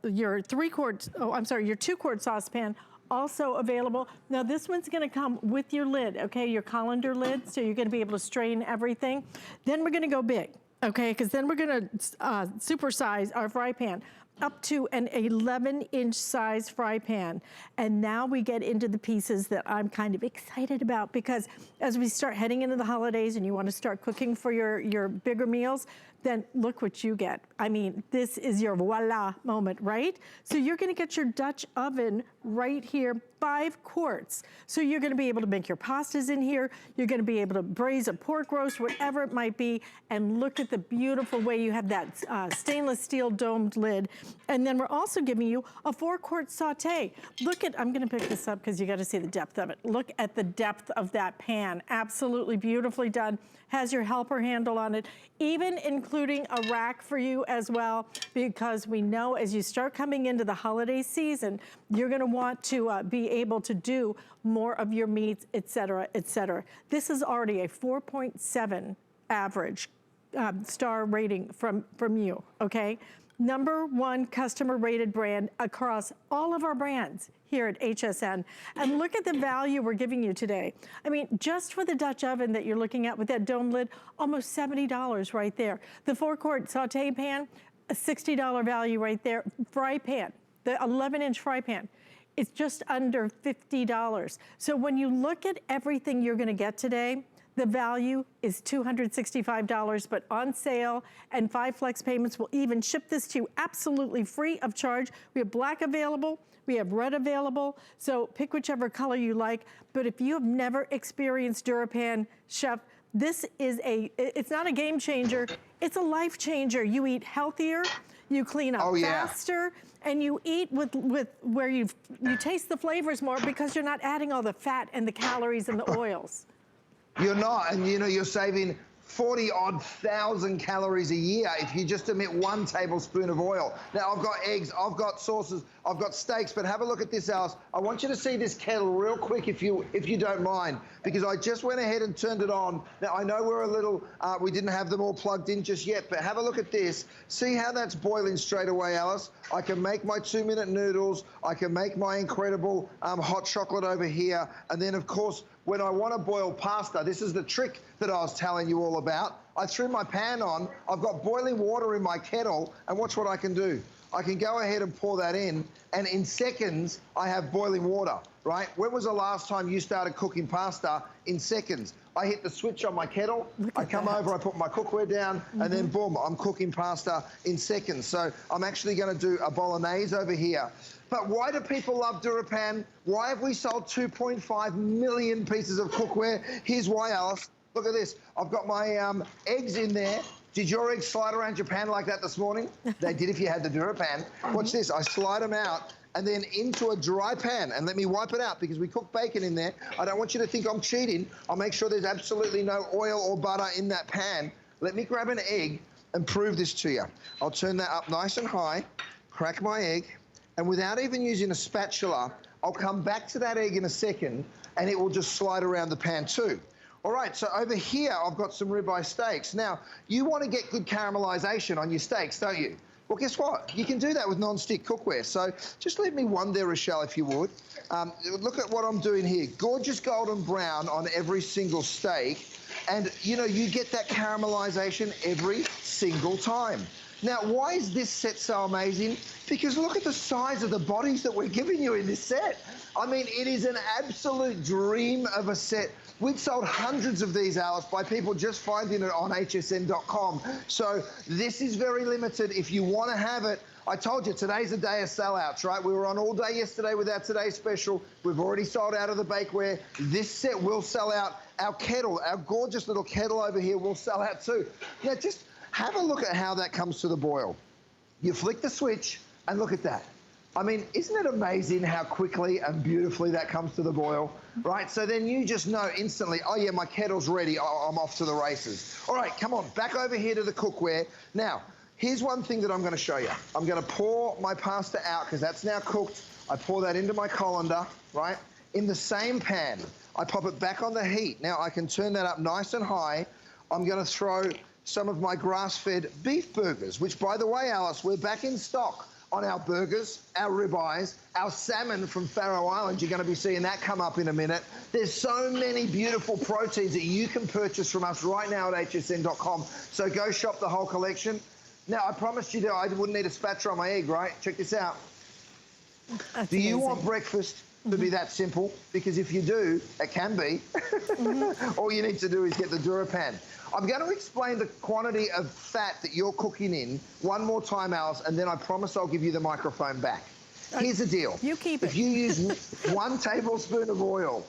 your 2 quart saucepan also available. Now this one's gonna come with your lid, okay, your colander lid, so you're gonna be able to strain everything. Then we're gonna go big, okay, because then we're gonna supersize our fry pan up to an 11-inch size fry pan. And now we get into the pieces that I'm kind of excited about, because as we start heading into the holidays and you wanna start cooking for your bigger meals, then look what you get. I mean, this is your voila moment, right? So you're gonna get your Dutch oven right here, 5 quarts. So you're gonna be able to make your pastas in here. You're gonna be able to braise a pork roast, whatever it might be. And look at the beautiful way you have that stainless steel domed lid. And then we're also giving you a 4 quart saute. Look at, I'm gonna pick this up because you gotta see the depth of it. Look at the depth of that pan. Absolutely beautifully done. Has your helper handle on it, even including a rack for you as well, because we know as you start coming into the holiday season, you're gonna want to be able to do more of your meats, et cetera, et cetera. This is already a 4.7 average star rating from you, okay? #1 customer rated brand across all of our brands here at HSN. And look at the value we're giving you today. I mean, just for the Dutch oven that you're looking at with that dome lid, almost $70 right there. The 4 quart saute pan, a $60 value right there. Fry pan, the 11-inch fry pan. it's just under $50. So when you look at everything you're gonna get today, the value is $265, but on sale, and 5 flex payments will even ship this to you absolutely free of charge. We have black available, we have red available, so pick whichever color you like. But if you have never experienced DuraPan, Chef, this is it's not a game changer, it's a life changer. You eat healthier, you clean up faster, and you eat with where you taste the flavors more because you're not adding all the fat and the calories and the oils. You're not, and you know, you're saving 40-odd thousand calories a year if you just omit 1 tablespoon of oil. Now, I've got eggs, I've got sauces, I've got steaks, but have a look at this, Alice. I want you to see this kettle real quick if you don't mind, because I just went ahead and turned it on. Now, I know we're a little, we didn't have them all plugged in just yet, but have a look at this. See how that's boiling straight away, Alice? I can make my 2-minute noodles, I can make my incredible hot chocolate over here, and then, of course, when I want to boil pasta, this is the trick that I was telling you all about. I threw my pan on, I've got boiling water in my kettle, and watch what I can do. I can go ahead and pour that in, and in seconds, I have boiling water, right? When was the last time you started cooking pasta? In seconds. I hit the switch on my kettle, I come over, I put my cookware down, and then boom, I'm cooking pasta in seconds. So I'm actually gonna do a bolognese over here. But why do people love DuraPan? Why have we sold 2.5 million pieces of cookware? Here's why, Alice. Look at this. I've got my eggs in there. Did your eggs slide around your pan like that this morning? They did if you had the DuraPan. Watch this. I slide them out and then into a dry pan. And let me wipe it out because we cook bacon in there. I don't want you to think I'm cheating. I'll make sure there's absolutely no oil or butter in that pan. Let me grab an egg and prove this to you. I'll turn that up nice and high, crack my egg, and without even using a spatula, I'll come back to that egg in a second and it will just slide around the pan too. All right, so over here, I've got some ribeye steaks. Now, you want to get good caramelization on your steaks, don't you? Well, guess what? You can do that with non-stick cookware. So just leave me one there, Rochelle, if you would. Look at what I'm doing here. Gorgeous golden brown on every single steak. And, you know, you get that caramelization every single time. Now, why is this set so amazing? Because look at the size of the bodies that we're giving you in this set. I mean, it is an absolute dream of a set. We've sold hundreds of these, Alice, by people just finding it on hsn.com. So this is very limited. If you want to have it, I told you, today's a day of sellouts, right? We were on all day yesterday with our Today Special. We've already sold out of the bakeware. This set will sell out. Our kettle, our gorgeous little kettle over here will sell out too. Now, just have a look at how that comes to the boil. You flick the switch and look at that. I mean, isn't it amazing how quickly and beautifully that comes to the boil, right? So then you just know instantly, oh yeah, my kettle's ready, I'm off to the races. All right, come on, back over here to the cookware. Now, here's one thing that I'm gonna show you. I'm gonna pour my pasta out because that's now cooked. I pour that into my colander, right? In the same pan, I pop it back on the heat. Now I can turn that up nice and high. I'm gonna throw some of my grass-fed beef burgers, which by the way, Alice, we're back in stock on our burgers, our ribeyes, our salmon from Faroe Islands. You're going to be seeing that come up in a minute. There's so many beautiful proteins that you can purchase from us right now at hsn.com. So go shop the whole collection. Now, I promised you that I wouldn't need a spatula on my egg, right? Check this out. That's do you amazing. want breakfast to be that simple? Because if you do, it can be. All you need to do is get the DuraPan. I'm going to explain the quantity of fat that you're cooking in one more time, Alice, and then I promise I'll give you the microphone back. Here's the deal. You keep it. If you use 1 tablespoon of oil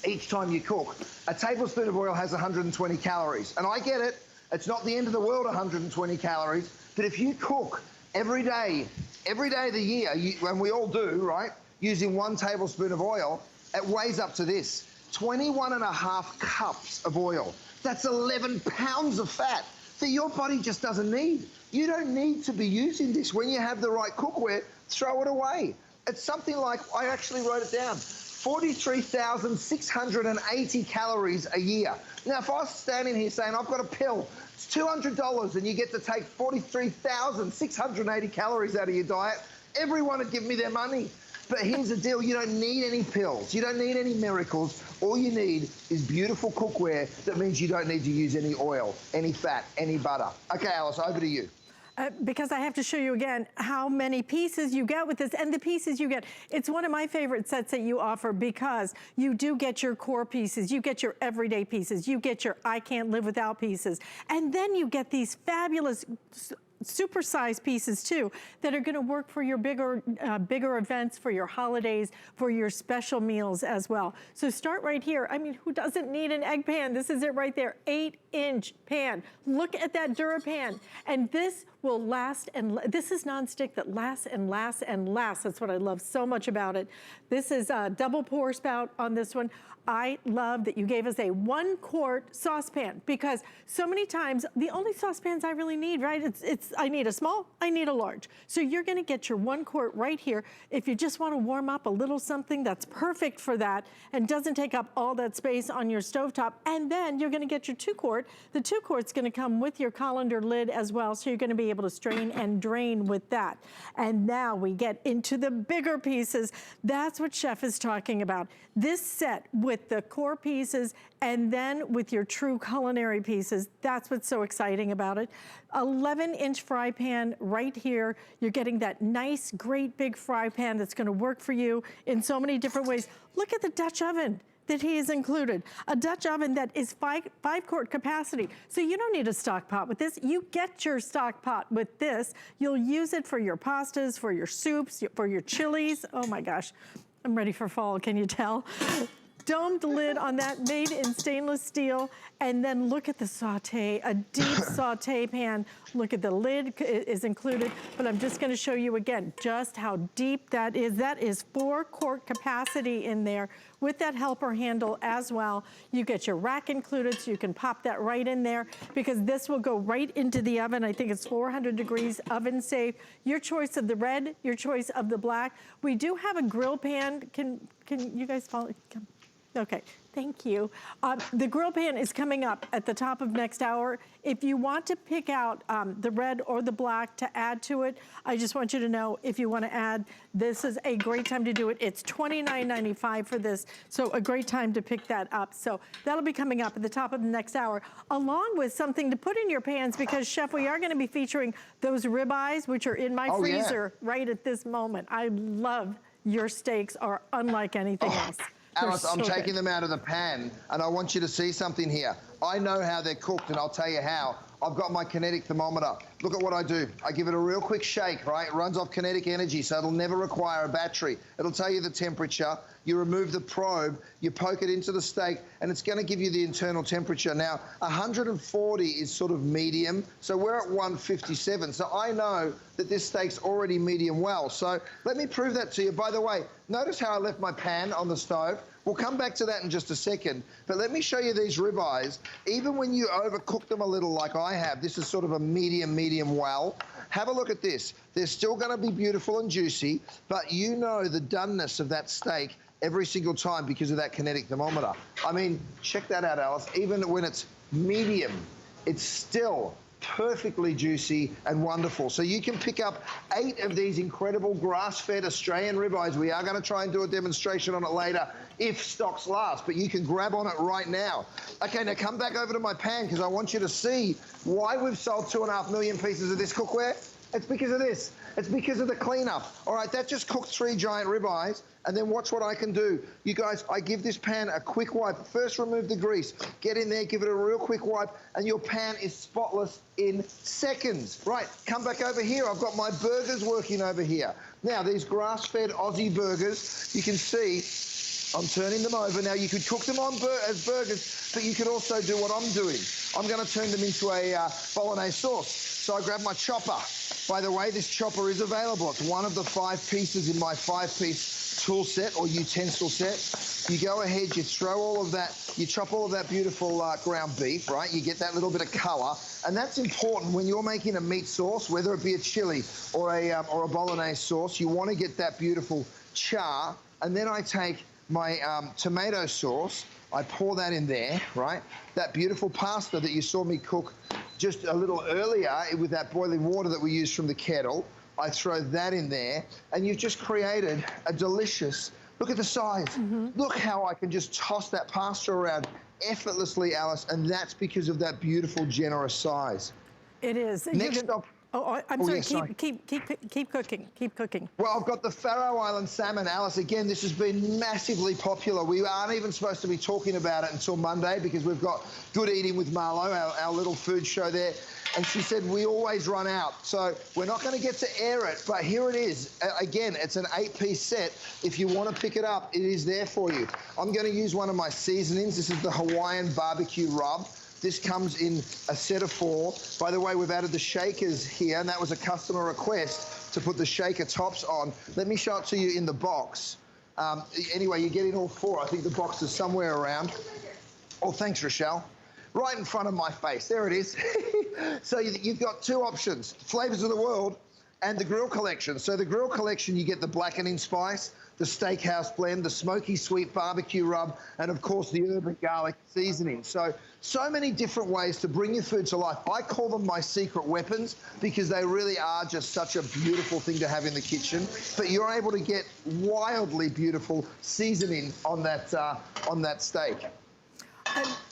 each time you cook, a tablespoon of oil has 120 calories. And I get it. It's not the end of the world, 120 calories. But if you cook every day of the year, and we all do, right, using 1 tablespoon of oil, it weighs up to this, 21.5 cups of oil. That's 11 pounds of fat that your body just doesn't need. You don't need to be using this. When you have the right cookware, throw it away. It's something like, I actually wrote it down, 43,680 calories a year. Now, if I was standing here saying, I've got a pill, it's $200 and you get to take 43,680 calories out of your diet, everyone would give me their money. But here's the deal, you don't need any pills, you don't need any miracles. All you need is beautiful cookware that means you don't need to use any oil, any fat, any butter. Okay, Alice, over to you. because I have to show you again how many pieces you get with this, and the pieces you get. It's one of my favorite sets that you offer because you do get your core pieces, you get your everyday pieces, you get your I can't live without pieces, and then you get these fabulous super-sized pieces too that are going to work for your bigger events, for your holidays, for your special meals as well. So start right here. I mean, who doesn't need an egg pan? This is it right there, 8-inch pan. Look at that DuraPan. And this will last, and this is nonstick that lasts and lasts and lasts. That's what I love so much about it. This is a double pour spout on this one. I love that you gave us a 1-quart saucepan because so many times the only saucepans I really need, right? I need a small, I need a large. So you're gonna get your 1 quart right here. If you just wanna warm up a little something, that's perfect for that and doesn't take up all that space on your stovetop. And then you're gonna get your 2 quart. The 2 quart's gonna come with your colander lid as well, so you're gonna be able to strain and drain with that. And now we get into the bigger pieces. That's what Chef is talking about. This set with the core pieces and then with your true culinary pieces, that's what's so exciting about it. 11-inch fry pan right here. You're getting that nice, great big fry pan that's gonna work for you in so many different ways. Look at the Dutch oven that he has included. A Dutch oven that is 5-quart capacity. So you don't need a stock pot with this. You get your stock pot with this. You'll use it for your pastas, for your soups, for your chilies. Oh my gosh, I'm ready for fall, can you tell? Domed lid on that, made in stainless steel. And then look at the saute, a deep saute pan. Look at the lid is included, but I'm just gonna show you again just how deep that is. That is 4-quart capacity in there with that helper handle as well. You get your rack included, so you can pop that right in there because this will go right into the oven. I think it's 400 degrees, oven safe. Your choice of the red, your choice of the black. We do have a grill pan. Can you guys follow? Come. Okay, thank you. The grill pan is coming up at the top of next hour. If you want to pick out the red or the black to add to it, I just want you to know if you want to add, this is a great time to do it. It's $29.95 for this, so a great time to pick that up. So that'll be coming up at the top of the next hour, along with something to put in your pans because, Chef, we are going to be featuring those ribeyes, which are in my freezer right at this moment. I love your steaks, are unlike anything else. Alice, I'm taking them out of the pan, and I want you to see something here. I know how they're cooked, and I'll tell you how. I've got my kinetic thermometer. Look at what I do. I give it a real quick shake, right? It runs off kinetic energy, so it'll never require a battery. It'll tell you the temperature. You remove the probe, you poke it into the steak, and it's gonna give you the internal temperature. Now, 140 is sort of medium, so we're at 157. So I know that this steak's already medium well. So let me prove that to you. By the way, notice how I left my pan on the stove? We'll come back to that in just a second, but let me show you these ribeyes. Even when you overcook them a little like I have, this is sort of a medium well. Have a look at this. They're still gonna be beautiful and juicy, but you know the doneness of that steak every single time because of that kinetic thermometer. I mean, check that out, Alice. Even when it's medium, it's still perfectly juicy and wonderful. So you can pick up 8 of these incredible grass-fed Australian ribeyes. We are going to try and do a demonstration on it later if stocks last, but you can grab on it right now. Okay, now come back over to my pan because I want you to see why we've sold 2.5 million pieces of this cookware. It's because of this. It's because of the cleanup. All right, that just cooked 3 giant ribeyes, and then watch what I can do. You guys, I give this pan a quick wipe. First, remove the grease. Get in there, give it a real quick wipe, and your pan is spotless in seconds. Right, come back over here. I've got my burgers working over here. Now, these grass-fed Aussie burgers, you can see I'm turning them over. Now, you could cook them on as burgers, but you could also do what I'm doing. I'm going to turn them into a bolognese sauce. So I grab my chopper. By the way, this chopper is available. It's one of the 5 pieces in my 5-piece tool set or utensil set. You go ahead, you throw all of that, you chop all of that beautiful ground beef, right? You get that little bit of color, and that's important when you're making a meat sauce, whether it be a chili or a bolognese sauce. You want to get that beautiful char, and then I take my tomato sauce, I pour that in there, right? That beautiful pasta that you saw me cook just a little earlier with that boiling water that we used from the kettle, I throw that in there, and you've just created a delicious, look at the size. Look how I can just toss that pasta around effortlessly, Alice, and that's because of that beautiful, generous size. It is. Next up, I'm sorry. Keep cooking. Keep cooking. Well, I've got the Faroe Island salmon. Alice, again, this has been massively popular. We aren't even supposed to be talking about it until Monday because we've got Good Eating with Marlo, our little food show there. And she said we always run out. So we're not going to get to air it, but here it is. Again, it's an 8-piece set. If you want to pick it up, it is there for you. I'm going to use one of my seasonings. This is the Hawaiian Barbecue Rub. This comes in a set of 4. By the way, we've added the shakers here, and that was a customer request to put the shaker tops on. Let me show it to you in the box. Anyway, you're getting all 4. I think the box is somewhere around. Oh, thanks, Rochelle. Right in front of my face. There it is. So you've got 2 options, Flavors of the World and the Grill Collection. So the Grill Collection, you get the blackening spice, the steakhouse blend, the smoky sweet barbecue rub, and of course the herb and garlic seasoning. So many different ways to bring your food to life. I call them my secret weapons because they really are just such a beautiful thing to have in the kitchen. But you're able to get wildly beautiful seasoning on that steak.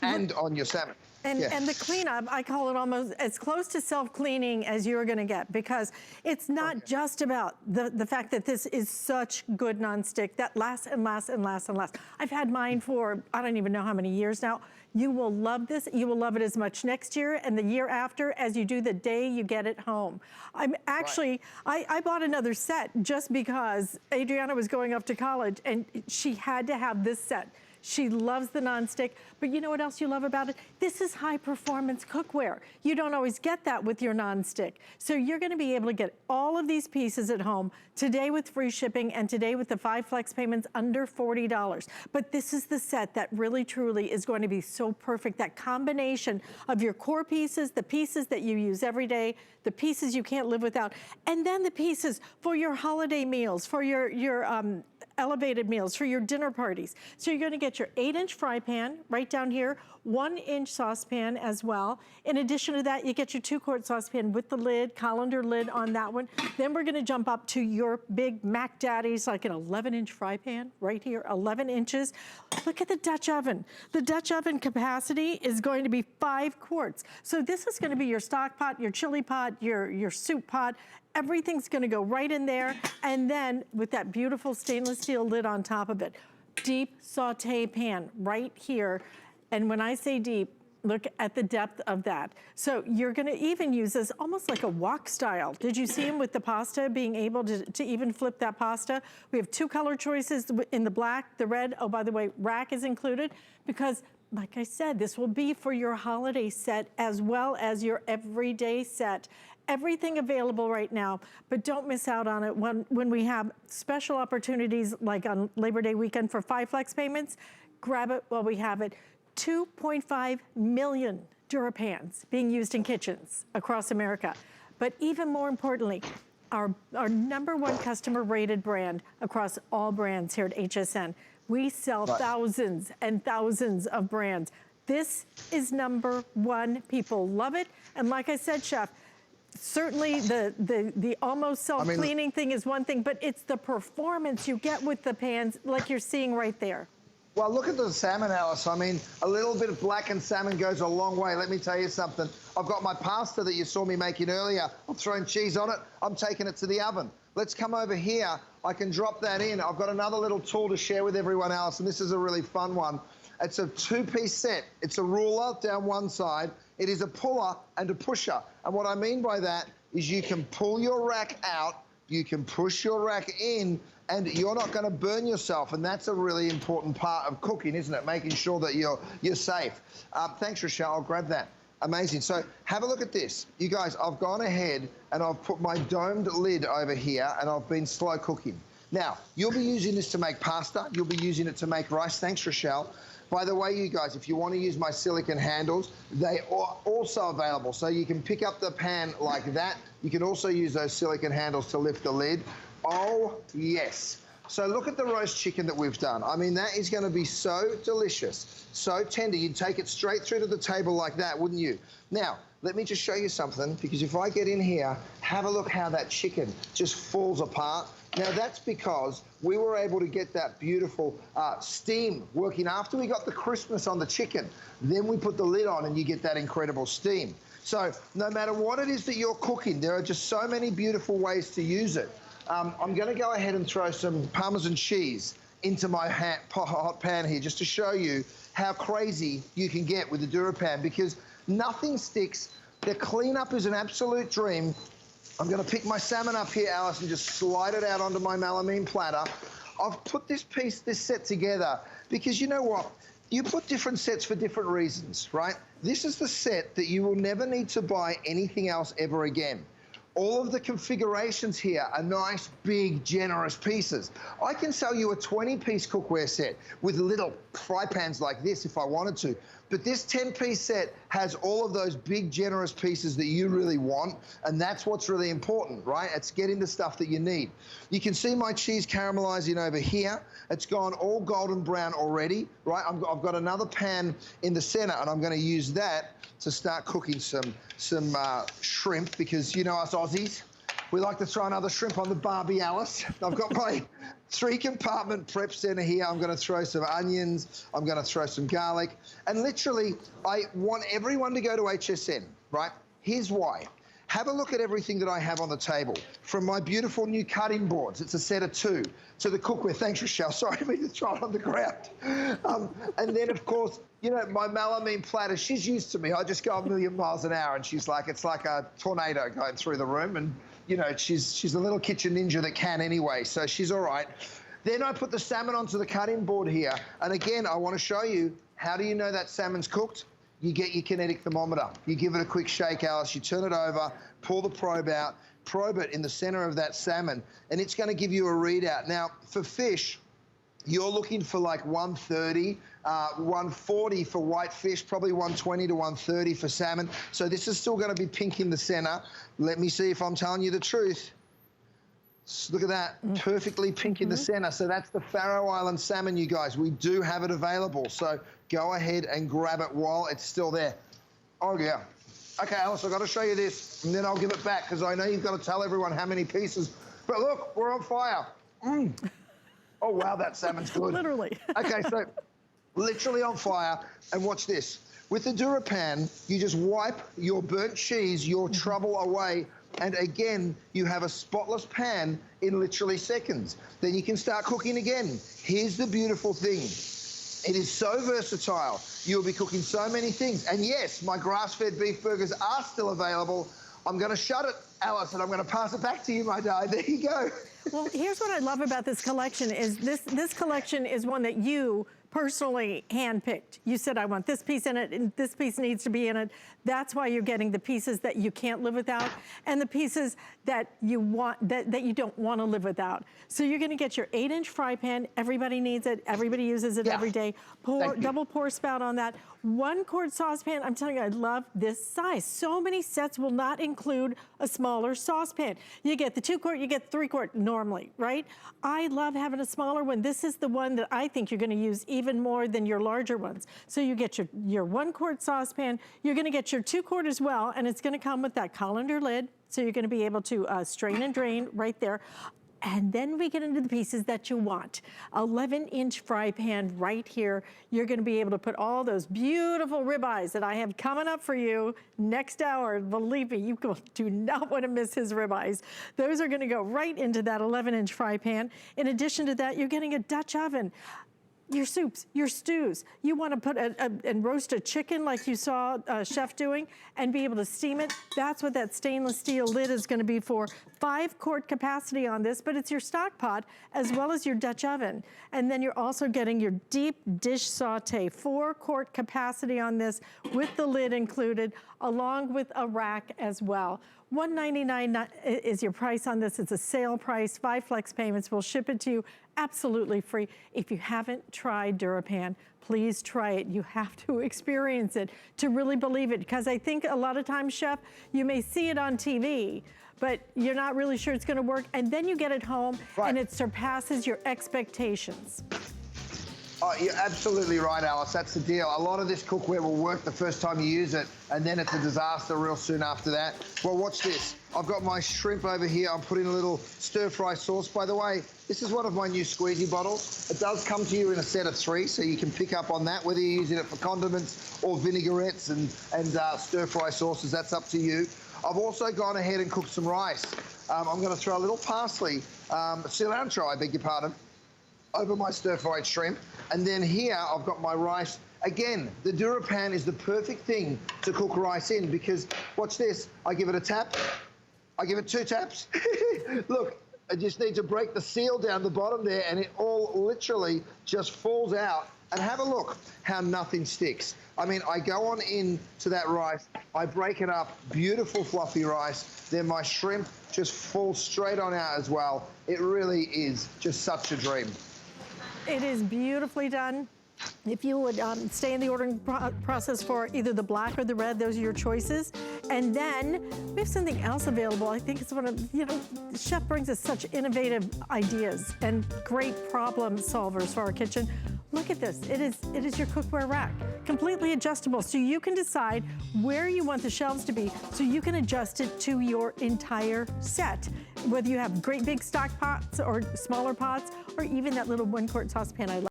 And on your salmon. And the cleanup, I call it almost as close to self-cleaning as you're gonna get because it's not just about the fact that this is such good nonstick that lasts and lasts and lasts and lasts. I've had mine for, I don't even know how many years now. You will love this. You will love it as much next year and the year after as you do the day you get it home. I'm actually, I bought another set just because Adriana was going off to college and she had to have this set. She loves the nonstick, but you know what else you love about it? This is high performance cookware. You don't always get that with your nonstick. So you're gonna be able to get all of these pieces at home today with free shipping and today with the 5 flex payments under $40. But this is the set that really truly is going to be so perfect. That combination of your core pieces, the pieces that you use every day, the pieces you can't live without, and then the pieces for your holiday meals, for your elevated meals, for your dinner parties. So you're gonna get your 8-inch fry pan right down here, 1-inch saucepan as well. In addition to that, you get your 2-quart saucepan with the lid, colander lid on that one. Then we're gonna jump up to your big Mac Daddies, like an 11-inch fry pan right here, 11 inches. Look at the Dutch oven. The Dutch oven capacity is going to be 5 quarts. So this is gonna be your stock pot, your chili pot, your soup pot. Everything's gonna go right in there. And then with that beautiful stainless steel lid on top of it, deep saute pan right here. And when I say deep, look at the depth of that. So you're gonna even use this almost like a wok style. Did you see him with the pasta, being able to even flip that pasta? We have 2 color choices in the black, the red. Oh, by the way, rack is included because like I said, this will be for your holiday set as well as your everyday set. Everything available right now, but don't miss out on it when we have special opportunities like on Labor Day weekend for 5 flex payments. Grab it while we have it. 2.5 million DuraPans being used in kitchens across America. But even more importantly, our #1 customer rated brand across all brands here at HSN. We sell thousands and thousands of brands. This is #1. People love it. And like I said, Chef, certainly the almost self-cleaning thing is one thing, but it's the performance you get with the pans like you're seeing right there. Well, look at the salmon, Alice. I mean, a little bit of blackened salmon goes a long way. Let me tell you something. I've got my pasta that you saw me making earlier. I'm throwing cheese on it. I'm taking it to the oven. Let's come over here. I can drop that in. I've got another little tool to share with everyone else, and this is a really fun one. It's a 2-piece set. It's a ruler down one side. It is a puller and a pusher. And what I mean by that is you can pull your rack out, you can push your rack in, and you're not going to burn yourself. And that's a really important part of cooking, isn't it? Making sure that you're safe. Thanks, Rochelle. I'll grab that. Amazing. So have a look at this. You guys, I've gone ahead and I've put my domed lid over here and I've been slow cooking. Now, you'll be using this to make pasta. You'll be using it to make rice. Thanks, Rochelle. By the way, you guys, if you want to use my silicone handles, they are also available. So you can pick up the pan like that. You can also use those silicone handles to lift the lid. Oh, yes. So look at the roast chicken that we've done. I mean, that is going to be so delicious, so tender. You'd take it straight through to the table like that, wouldn't you? Now, let me just show you something, because if I get in here, have a look how that chicken just falls apart. Now, that's because we were able to get that beautiful steam working after we got the crispness on the chicken. Then we put the lid on and you get that incredible steam. So no matter what it is that you're cooking, there are just so many beautiful ways to use it. I'm going to go ahead and throw some Parmesan cheese into my hot pan here just to show you how crazy you can get with the DuraPan, because nothing sticks. The cleanup is an absolute dream. I'm going to pick my salmon up here, Alice, and just slide it out onto my melamine platter. I've put this set together because you know what? You put different sets for different reasons, right? This is the set that you will never need to buy anything else ever again. All of the configurations here are nice, big, generous pieces. I can sell you a 20-piece cookware set with little fry pans like this if I wanted to. But this 10-piece set has all of those big, generous pieces that you really want, and that's what's really important, right? It's getting the stuff that you need. You can see my cheese caramelizing over here. It's gone all golden brown already, right? I've got another pan in the center, and I'm going to use that to start cooking some shrimp, because you know us Aussies, we like to throw another shrimp on the barbie, Alice. I've got my 3-compartment prep center here. I'm going to throw some onions. I'm going to throw some garlic. And literally, I want everyone to go to HSN, right? Here's why. Have a look at everything that I have on the table. From my beautiful new cutting boards, it's a set of 2, to the cookware. Thanks, Rochelle. Sorry, I mean to throw it on the ground. And then, of course, you know, my melamine platter, she's used to me. I just go a million miles an hour, and she's like, it's like a tornado going through the room. And, you know, she's a little kitchen ninja that can anyway, so she's all right. Then I put the salmon onto the cutting board here. And again, I want to show you, how do you know that salmon's cooked? You get your kinetic thermometer. You give it a quick shake, Alice. You turn it over, pull the probe out, probe it in the center of that salmon, and it's going to give you a readout. Now, for fish, you're looking for like 130, 140 for white fish, probably 120 to 130 for salmon. So this is still going to be pink in the center. Let me see if I'm telling you the truth. Look at that, perfectly pink in the center. So that's the Faroe Island salmon, you guys. We do have it available. So go ahead and grab it while it's still there. Oh, yeah. Okay, Alice, I've got to show you this, and then I'll give it back, because I know you've got to tell everyone how many pieces. But look, we're on fire. Oh, wow, that salmon's good. Literally. Okay, so literally on fire. And watch this. With the DuraPan, you just wipe your burnt cheese, your trouble away, and again, you have a spotless pan in literally seconds. Then you can start cooking again. Here's the beautiful thing. It is so versatile. You'll be cooking so many things. And yes, my grass-fed beef burgers are still available. I'm going to shut it, Alice, and I'm going to pass it back to you, my darling. There you go. Well, here's what I love about this collection is this collection is one that you personally handpicked. You said, I want this piece in it, and this piece needs to be in it. That's why you're getting the pieces that you can't live without, and the pieces that you want, that you don't want to live without. So you're gonna get your 8-inch fry pan. Everybody needs it. Everybody uses it every day. Double pour spout on that. 1 quart saucepan. I'm telling you, I love this size. So many sets will not include a smaller saucepan. You get the 2 quart, you get 3 quart normally, right? I love having a smaller one. This is the one that I think you're gonna use even more than your larger ones. So you get your 1 quart saucepan, you're gonna get your 2 quart as well, and it's gonna come with that colander lid, so you're gonna be able to strain and drain right there. And then we get into the pieces that you want. 11-inch fry pan right here. You're gonna be able to put all those beautiful ribeyes that I have coming up for you next hour. Believe me, you do not wanna miss his ribeyes. Those are gonna go right into that 11-inch fry pan. In addition to that, you're getting a Dutch oven. Your soups, your stews. You want to put and roast a chicken like you saw Chef doing and be able to steam it. That's what that stainless steel lid is going to be for. 5 quart capacity on this, but it's your stock pot as well as your Dutch oven. And then you're also getting your deep dish saute, 4 quart capacity on this with the lid included, along with a rack as well. $199 is your price on this. It's a sale price, 5 flex payments. We'll ship it to you absolutely free. If you haven't tried DuraPan, please try it. You have to experience it to really believe it, because I think a lot of times, Chef, you may see it on TV, but you're not really sure it's gonna work, and then you get it home and it surpasses your expectations. Oh, you're absolutely right, Alice. That's the deal. A lot of this cookware will work the first time you use it, and then it's a disaster real soon after that. Well, watch this. I've got my shrimp over here. I'm putting a little stir-fry sauce. By the way, this is one of my new squeezy bottles. It does come to you in a set of 3, so you can pick up on that, whether you're using it for condiments or vinaigrettes and stir-fry sauces. That's up to you. I've also gone ahead and cooked some rice. I'm going to throw a little parsley, cilantro, I beg your pardon, over my stir-fried shrimp. And then here I've got my rice. Again, the DuraPan is the perfect thing to cook rice in because, watch this, I give it a tap, I give it 2 taps. Look, I just need to break the seal down the bottom there and it all literally just falls out. And have a look how nothing sticks. I mean, I go on into that rice, I break it up, beautiful fluffy rice, then my shrimp just falls straight on out as well. It really is just such a dream. It is beautifully done. If you would stay in the ordering process for either the black or the red, those are your choices. And then we have something else available. I think it's one of, the chef brings us such innovative ideas and great problem solvers for our kitchen. Look at this, it is your cookware rack, completely adjustable. So you can decide where you want the shelves to be so you can adjust it to your entire set. Whether you have great big stock pots or smaller pots, or even that little 1-quart saucepan I love.